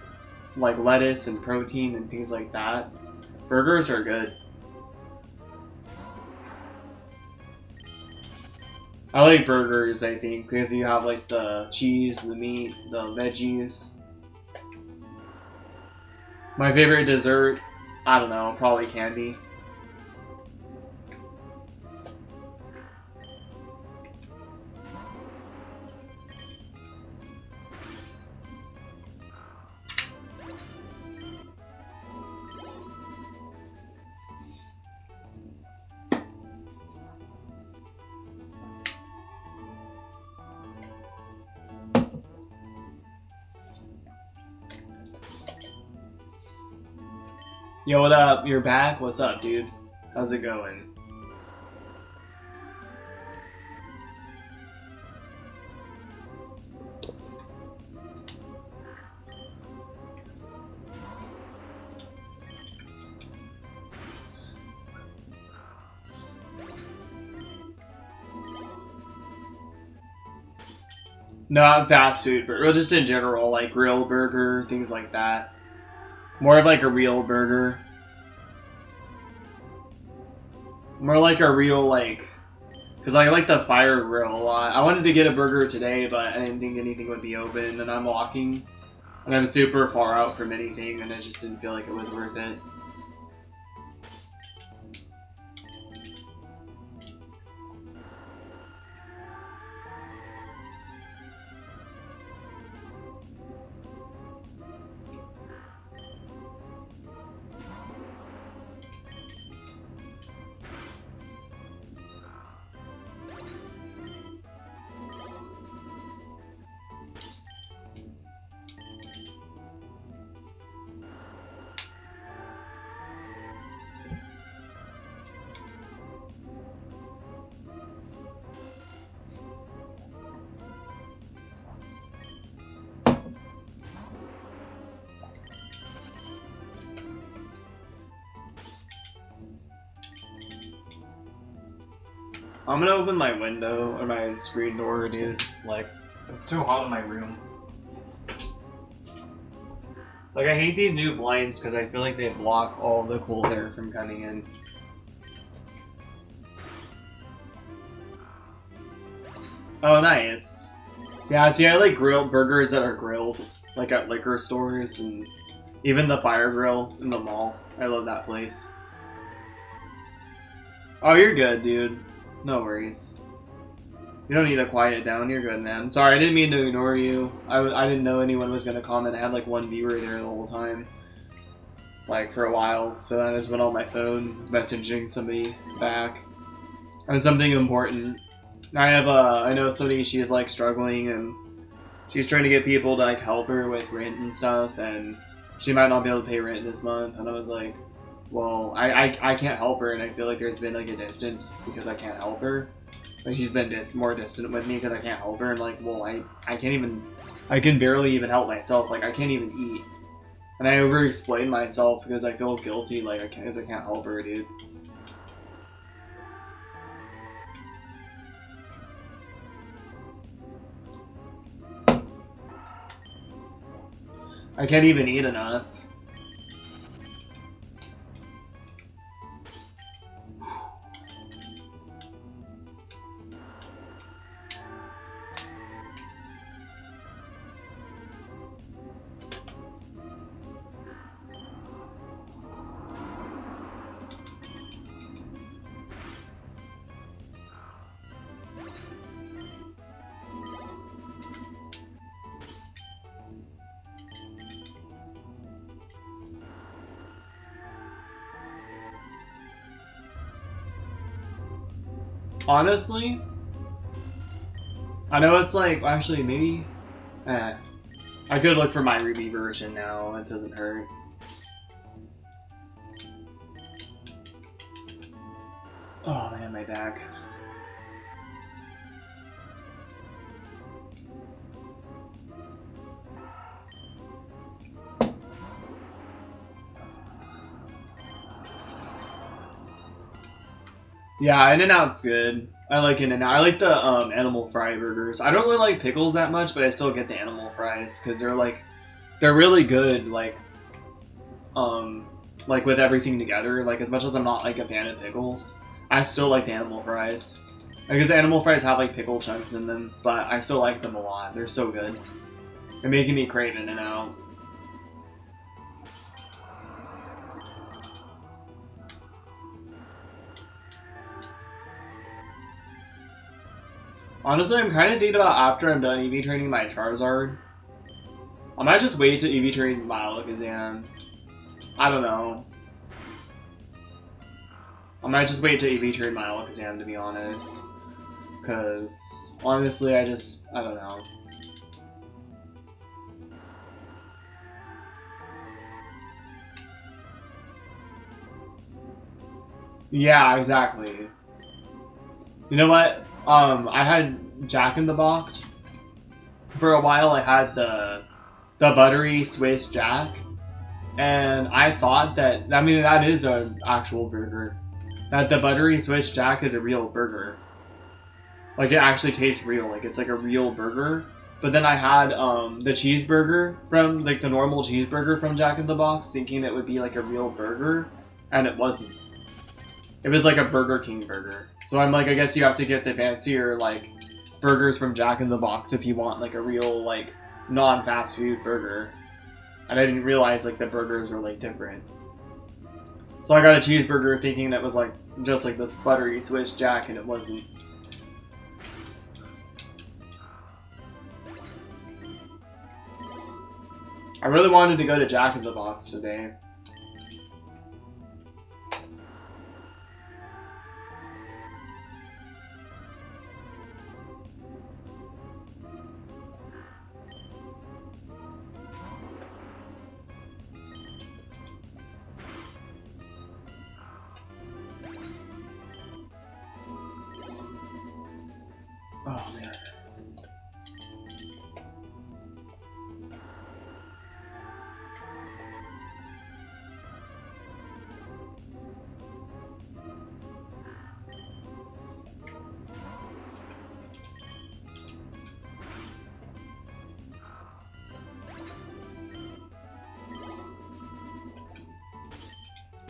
lettuce and protein and things like that. Burgers are good. I like burgers, I think, because you have like the cheese, the meat, the veggies. My favorite dessert, I don't know, probably candy. Yo, what up? You're back? What's up, dude? How's it going? Not fast food, but just in general, like real burger, things like that. More of like a real burger. More like a real, like... Because I like the fire grill a lot. I wanted to get a burger today, but I didn't think anything would be open, and I'm walking. And I'm super far out from anything, and I just didn't feel like it was worth it. I'm gonna open my window, or my screen door, dude. Like, it's too hot in my room. Like, I hate these new blinds because I feel like they block all the cool air from coming in. Oh, nice. Yeah, see, I like grilled burgers that are grilled, like at liquor stores, and even the Fire Grill in the mall. I love that place. Oh, you're good, dude. No worries. You don't need to quiet it down. You're good, man. Sorry, I didn't mean to ignore you. I didn't know anyone was gonna comment. I had like one viewer there the whole time, like for a while. So I just went on my phone, was messaging somebody back, and something important. I know somebody, she's like struggling, and she's trying to get people to like help her with rent and stuff, and she might not be able to pay rent this month. And I was like, well, I can't help her, and I feel like there's been like a distance because I can't help her. Like she's been more distant with me because I can't help her, and like, well, I can barely even help myself. Like I can't even eat, and I over-explain myself because I feel guilty, like I can't help her, dude. I can't even eat enough. Honestly, I know it's like, actually, maybe... I could look for my Ruby version now, it doesn't hurt. Oh man, my back. Yeah, In-N-Out's good. I like In-N-Out. I like the animal fry burgers. I don't really like pickles that much, but I still get the animal fries because they're really good. Like with everything together. Like as much as I'm not like a fan of pickles, I still like the animal fries. Because the animal fries have like pickle chunks in them, but I still like them a lot. They're so good. They're making me crave In-N-Out. Honestly, I'm kind of thinking about after I'm done EV training my Charizard. I might just wait to EV train my Alakazam. I don't know. I might just wait to EV train my Alakazam, to be honest. Because, honestly, I don't know. Yeah, exactly. You know what? I had Jack in the Box. For a while, I had the buttery Swiss Jack. And I thought that, I mean, that is an actual burger. That the buttery Swiss Jack is a real burger. Like, it actually tastes real. Like, it's like a real burger. But then I had the cheeseburger from, like, the normal cheeseburger from Jack in the Box, thinking it would be like a real burger. And it wasn't. It was like a Burger King burger. So I'm like, I guess you have to get the fancier, like, burgers from Jack in the Box if you want, like, a real, like, non-fast food burger. And I didn't realize, like, the burgers were, like, different. So I got a cheeseburger thinking that was, like, just like this buttery Swiss Jack, and it wasn't. I really wanted to go to Jack in the Box today. Oh, man.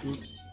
Oops.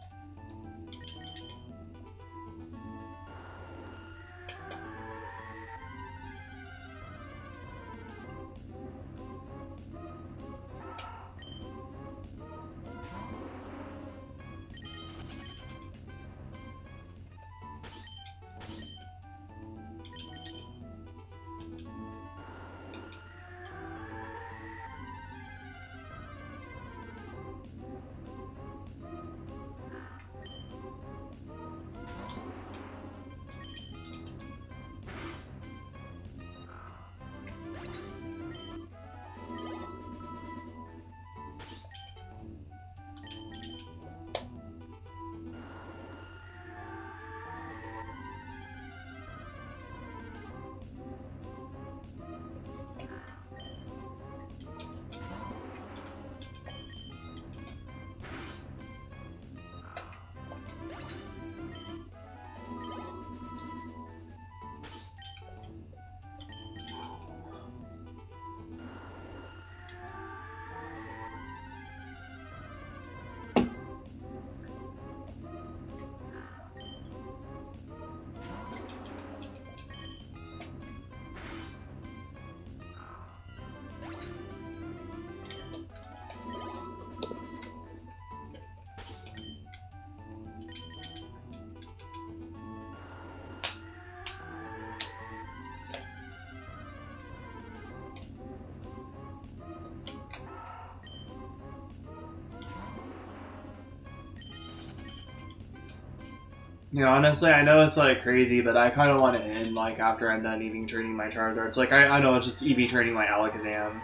You know, honestly, I know it's like crazy, but I kind of want to end like after I'm done EV training my Charizards. Like I know it's just EV training my Alakazam.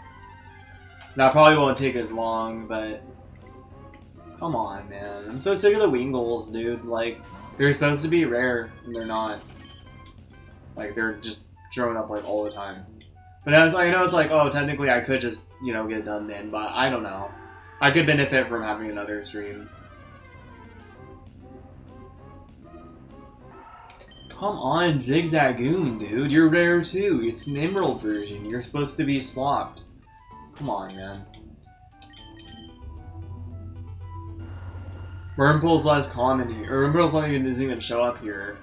That probably won't take as long, but come on, man. I'm so sick of the Wingles, dude. Like they're supposed to be rare, and they're not. Like they're just showing up like all the time. But I know it's like, oh, technically I could just, you know, get it done then, but I don't know. I could benefit from having another stream. Come on, Zigzagoon, dude. You're rare too. It's an Emerald version. You're supposed to be swapped. Come on, man. Wurmple's less common here. Or Wurmple's not even isn't gonna show up here.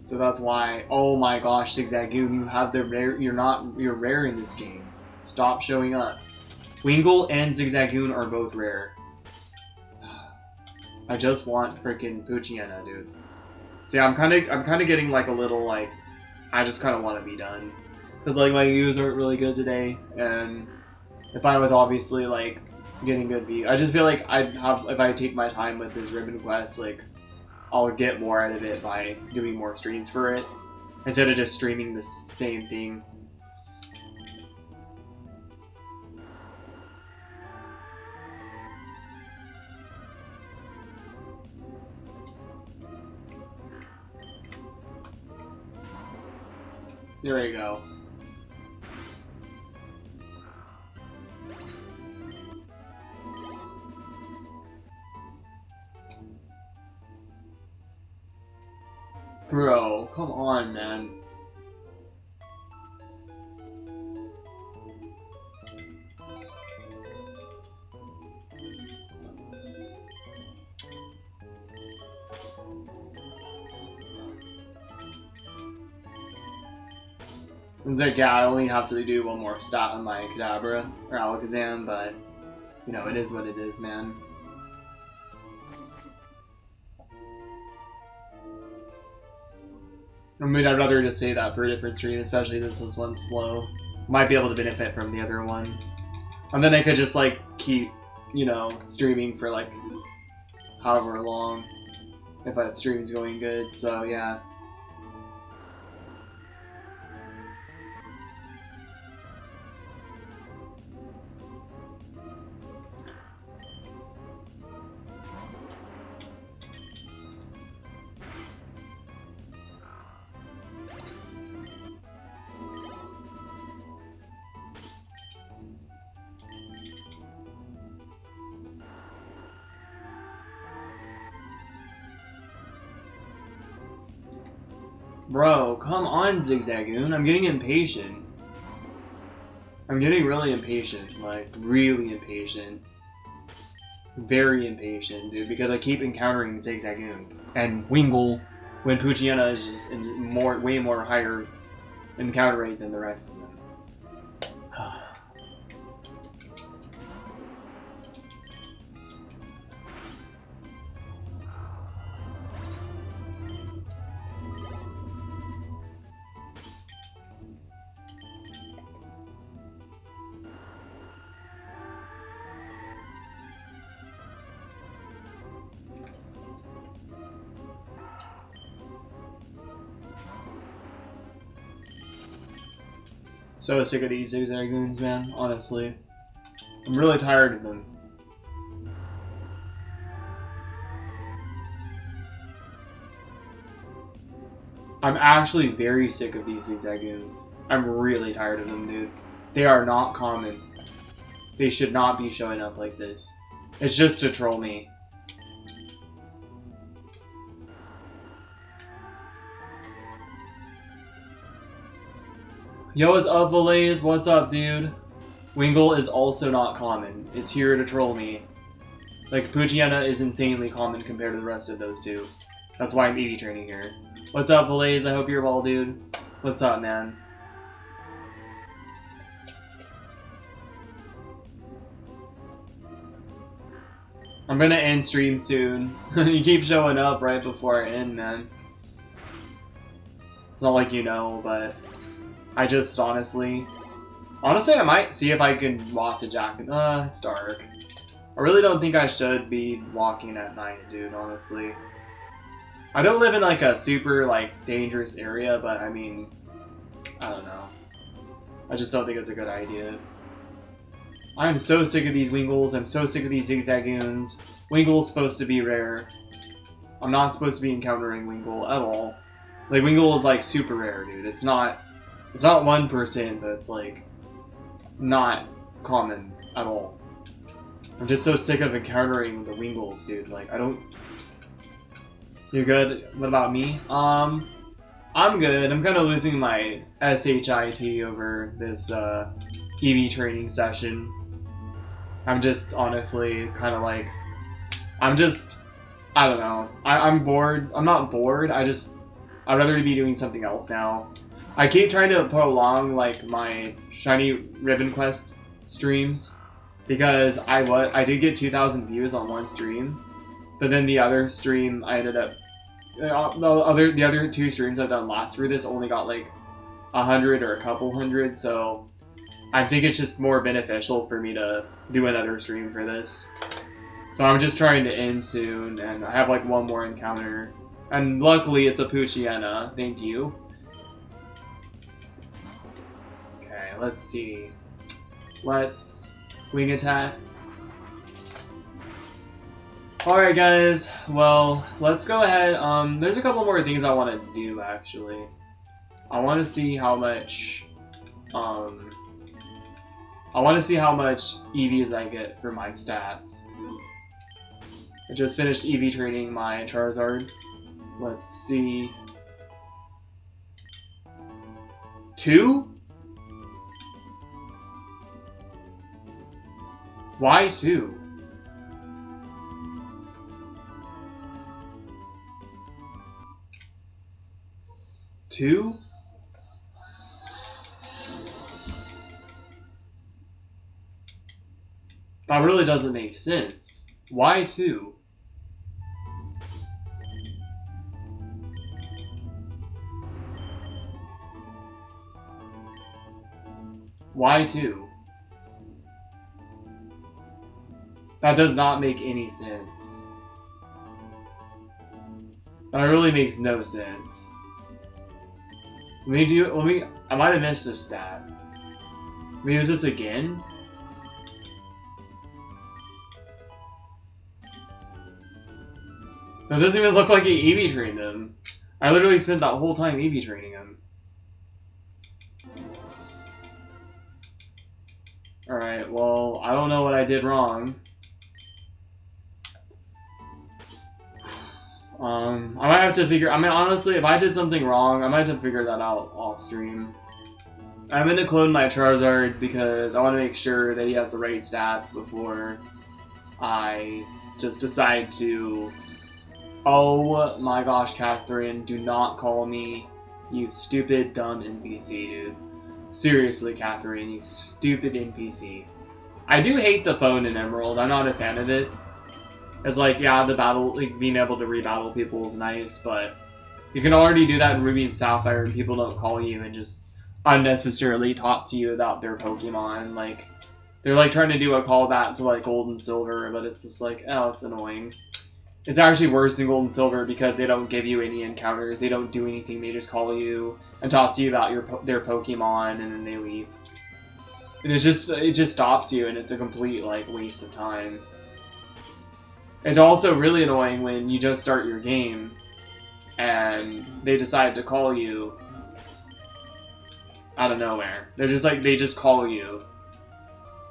So that's why. Oh my gosh, Zigzagoon, you have the rare. You're rare in this game. Stop showing up. Wingull and Zigzagoon are both rare. I just want freaking Poochyena, dude. See, I'm kind of getting like a little like, I just kind of want to be done, cause like my views aren't really good today, and if I was obviously like getting good views, I just feel like if I take my time with this ribbon quest, like I'll get more out of it by doing more streams for it instead of just streaming the same thing. There you go. Bro, come on, man. It's like, yeah, I only have to do one more stat on my Kadabra, or Alakazam, but, you know, it is what it is, man. I mean, I'd rather just say that for a different stream, especially since this one's slow. Might be able to benefit from the other one. And then I could just, like, keep, you know, streaming for, like, however long, if that stream's going good, so, yeah. Bro, come on, Zigzagoon. I'm getting impatient. I'm getting really impatient. Like, really impatient. Very impatient, dude, because I keep encountering Zigzagoon. And Wingull, when Poochyena is just in way more higher encounter rate than the rest of them. So sick of these Zigzagoons, man, honestly. I'm really tired of them. I'm actually very sick of these Zigzagoons. I'm really tired of them, dude. They are not common. They should not be showing up like this. It's just to troll me. Yo, what's up, Valays? What's up, dude? Wingull is also not common. It's here to troll me. Like, Poochyena is insanely common compared to the rest of those two. That's why I'm EV training here. What's up, Valays? I hope you're well, dude. What's up, man? I'm gonna end stream soon. You keep showing up right before I end, man. It's not like you know, but I just honestly, I might see if I can walk to Jack. It's dark. I really don't think I should be walking at night, dude, honestly. I don't live in like a super like dangerous area, but I mean, I don't know. I just don't think it's a good idea. I'm so sick of these Wingles. I'm so sick of these Zigzagoons. Wingle's supposed to be rare. I'm not supposed to be encountering Wingle at all. Like, Wingle is, like, super rare, dude. It's not 1%, but it's, like, not common at all. I'm just so sick of encountering the Wingles, dude. Like, I don't... You're good? What about me? I'm good. I'm kind of losing my SHIT over this, EV training session. I'm just, honestly, kind of, like... I don't know. I'm bored. I'm not bored. I'd rather be doing something else now. I keep trying to prolong like my Shiny Ribbon Quest streams because I did get 2,000 views on one stream, but then the other stream I ended up the other two streams I've done last for this only got like 100 or a couple hundred. So I think it's just more beneficial for me to do another stream for this. So I'm just trying to end soon, and I have like one more encounter. And luckily it's a Poochyena, thank you. Okay, let's see. Let's wing attack. Alright guys, well, let's go ahead. There's a couple more things I want to do actually. I want to see how much, EVs I get for my stats. I just finished EV training my Charizard. Let's see. 2? Why 2? Two? That really doesn't make sense. Why 2? Why 2? That does not make any sense. That really makes no sense. I might have missed a stat. Let me use this again. That doesn't even look like I EV trained him. I literally spent that whole time EV training him. Alright, well, I don't know what I did wrong. I might have to figure... I mean, honestly, if I did something wrong, I might have to figure that out off stream. I'm gonna clone my Charizard because I want to make sure that he has the right stats before I just decide to... Oh my gosh, Catherine, do not call me you stupid, dumb NPC, dude. Seriously, Catherine, you stupid NPC. I do hate the phone in Emerald. I'm not a fan of it. It's like, yeah, the battle, like, being able to rebattle people is nice, but you can already do that in Ruby and Sapphire and people don't call you and just unnecessarily talk to you about their Pokemon. Like, they're like trying to do a callback to like Gold and Silver, but it's just like, oh, it's annoying. It's actually worse than Gold and Silver because they don't give you any encounters, they don't do anything, they just call you and talk to you about their Pokemon and then they leave. And it just stops you and it's a complete like waste of time. It's also really annoying when you just start your game and they decide to call you out of nowhere. They're just like, they just call you.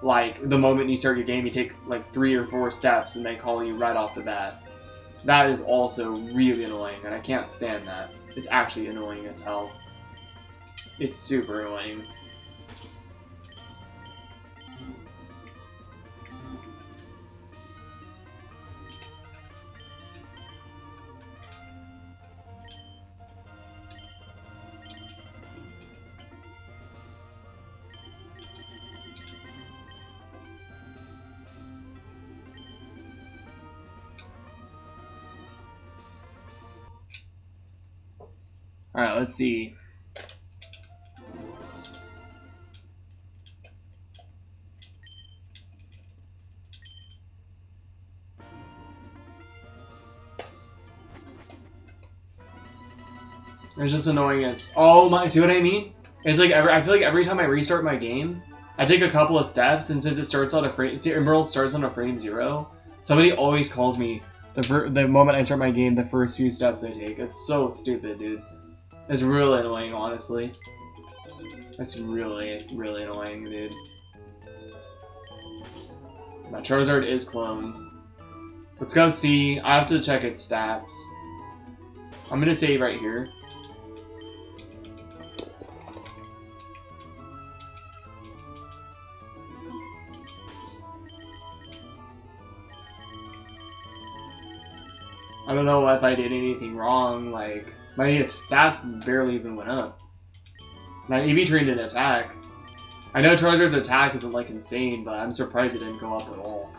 Like, the moment you start your game, you take like 3 or 4 steps and they call you right off the bat. That is also really annoying, and I can't stand that. It's actually annoying as hell. It's super annoying. Alright, let's see. It's just annoying as... Oh my... See what I mean? It's like, I feel like every time I restart my game, I take a couple of steps, and since it starts on a frame... See, Emerald starts on a frame 0. Somebody always calls me the moment I start my game, the first few steps I take. It's so stupid, dude. It's really annoying, honestly. It's really, really annoying, dude. My Charizard is cloned. Let's go see. I have to check its stats. I'm gonna save right here. I don't know if I did anything wrong, like, my stats barely even went up. My EV trained an attack. I know Charizard's attack isn't, like, insane, but I'm surprised it didn't go up at all.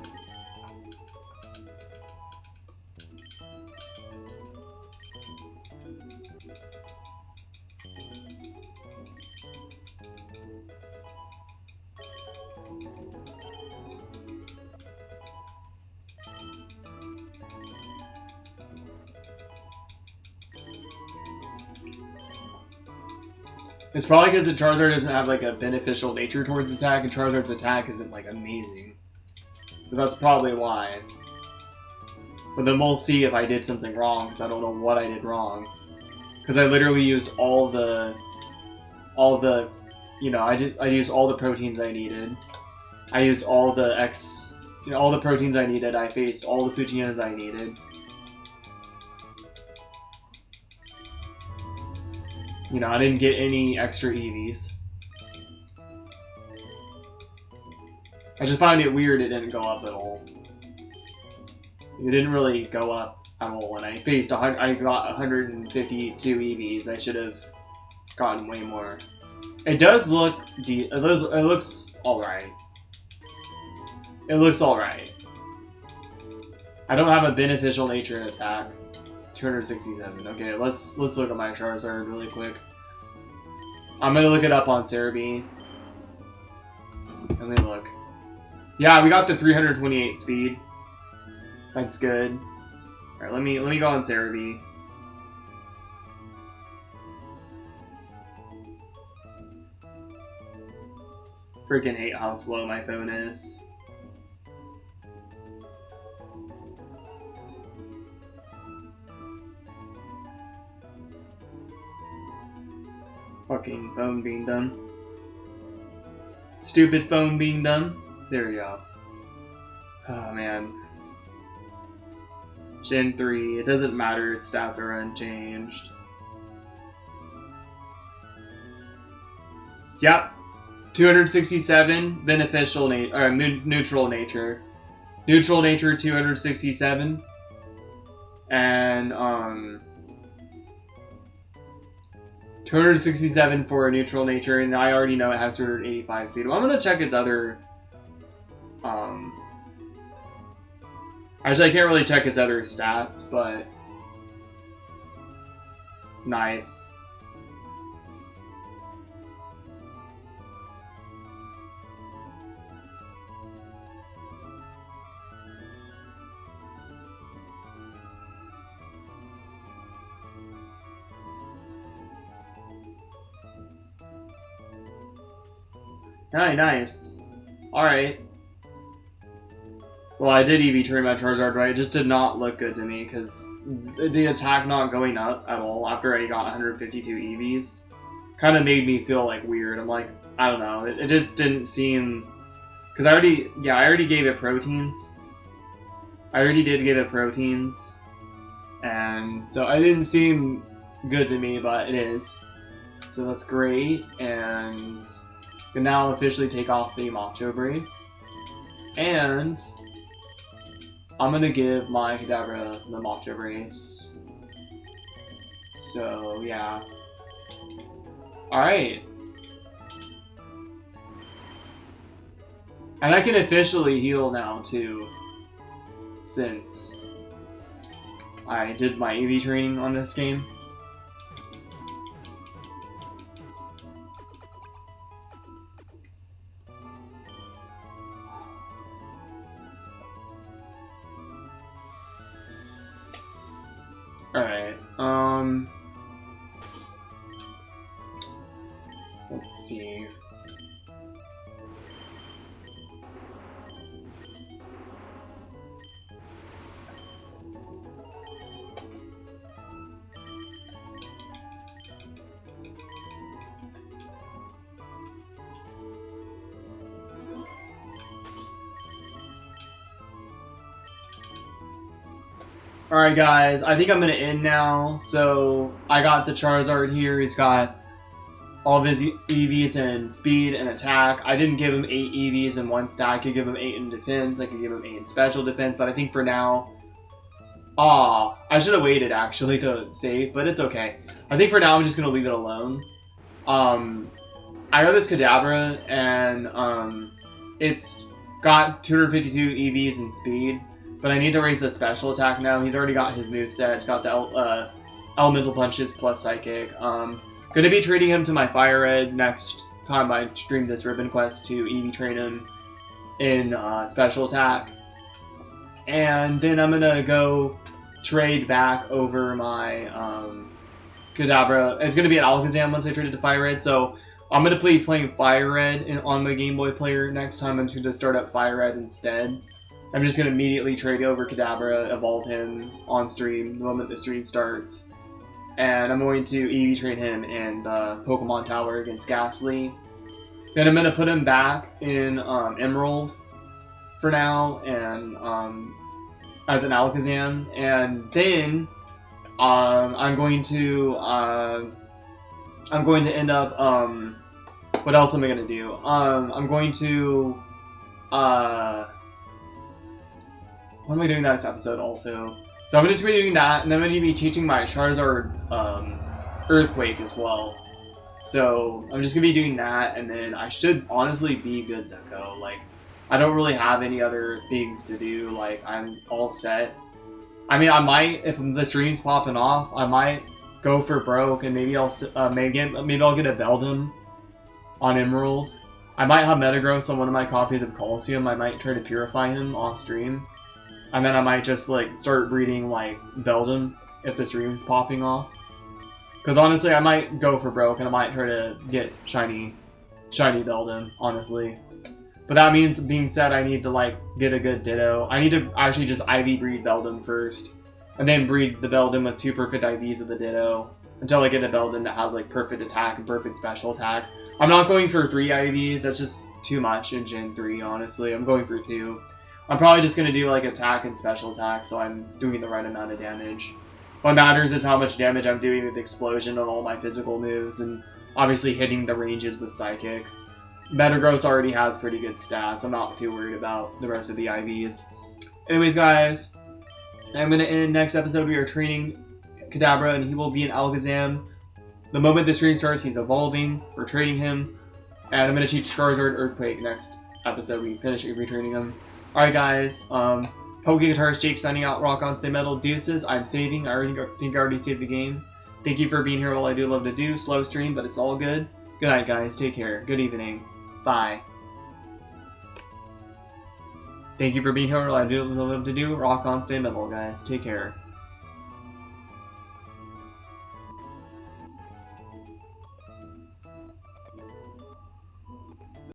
It's probably because the Charizard doesn't have, like, a beneficial nature towards attack, and Charizard's attack isn't, like, amazing. So that's probably why. But then we'll see if I did something wrong, because I don't know what I did wrong. Because I literally used all the, you know, I used all the proteins I needed. I used all the all the proteins I needed. I faced all the Puchinas I needed. You know, I didn't get any extra EVs. I just found it weird it didn't go up at all. It didn't really go up at all when I faced I got 152 EVs. I should have gotten way more. It does look it looks alright. It looks alright. I don't have a beneficial nature in attack. 267. Okay, let's look at my Charizard really quick. I'm gonna look it up on Cerebi. Let me look. Yeah, we got the 328 speed. That's good. Alright, let me go on Cerebi. Freaking hate how slow my phone is. Fucking phone being done. Stupid phone being done. There we go. Oh man. Gen 3, it doesn't matter, its stats are unchanged. Yep. 267, beneficial neutral nature. Neutral nature 267. And 267 for a neutral nature, and I already know it has 285 speed. Well, I'm gonna check its other actually I can't really check its other stats, but nice. Nice. Alright. Well, I did EV train my Charizard right. It just did not look good to me, because the attack not going up at all after I got 152 EVs kind of made me feel, like, weird. I'm like, I don't know. It just didn't seem... Because I already gave it proteins. I already did give it proteins. And so it didn't seem good to me, but it is. So that's great, and... can now officially take off the Macho Brace. And I'm gonna give my Kadabra the Macho Brace. So yeah. Alright. And I can officially heal now too, since I did my EV training on this game. Alright, Let's see. Alright guys, I think I'm going to end now. So, I got the Charizard here. He's got all of his EVs in speed and attack. I didn't give him 8 EVs in one stack. I could give him 8 in defense. I could give him 8 in special defense. But I think for now... I should have waited actually to save, but it's okay. I think for now I'm just going to leave it alone. I got this Kadabra, and it's got 252 EVs in speed. But I need to raise the special attack now. He's already got his moveset. He's got the elemental punches plus psychic. Gonna be trading him to my Fire Red next time I stream this ribbon quest to EV train him in special attack. And then I'm gonna go trade back over my Kadabra. It's gonna be an Alakazam once I trade it to Fire Red. So I'm gonna be playing Fire Red on my Game Boy player next time. I'm just gonna start up Fire Red instead. I'm just going to immediately trade over Kadabra, evolve him on stream the moment the stream starts. And I'm going to EV train him in the Pokemon Tower against Ghastly. Then I'm going to put him back in Emerald for now, and as an Alakazam. And then I'm going to end up what else am I going to do? I'm going to what am I doing next episode also? So I'm just going to be doing that, and then I'm going to be teaching my Charizard Earthquake as well. So I'm just going to be doing that, and then I should honestly be good to go. Like, I don't really have any other things to do. Like, I'm all set. I mean, I might, if the stream's popping off, I might go for broke, and maybe I'll maybe I'll get a Beldum on Emerald. I might have Metagross on one of my copies of Colosseum. I might try to purify him off stream. And then I might just, like, start breeding, like, Beldum if the stream's popping off. Because, honestly, I might go for broke, and I might try to get shiny Beldum, honestly. But that means, being said, I need to, like, get a good Ditto. I need to actually just IV breed Beldum first. And then breed the Beldum with 2 perfect IVs of the Ditto. Until I get a Beldum that has, like, perfect attack and perfect special attack. I'm not going for 3 IVs, that's just too much in Gen 3, honestly. I'm going for 2. I'm probably just going to do, like, attack and special attack, so I'm doing the right amount of damage. What matters is how much damage I'm doing with Explosion on all my physical moves, and obviously hitting the ranges with Psychic. Metagross already has pretty good stats. I'm not too worried about the rest of the IVs. Anyways, guys, I'm going to end next episode. We are training Kadabra, and he will be an Alakazam. The moment the stream starts, he's evolving. We're training him. And I'm going to teach Charizard Earthquake next episode. We finish retraining him. Alright guys, PokeGuitarist Jake signing out, rock on, stay metal, deuces. I'm saving, I think I already saved the game. Thank you for being here, all I do love to do. Slow stream, but it's all good. Good night guys, take care, good evening, bye. Thank you for being here, all I do love to do. Rock on, stay metal guys, take care.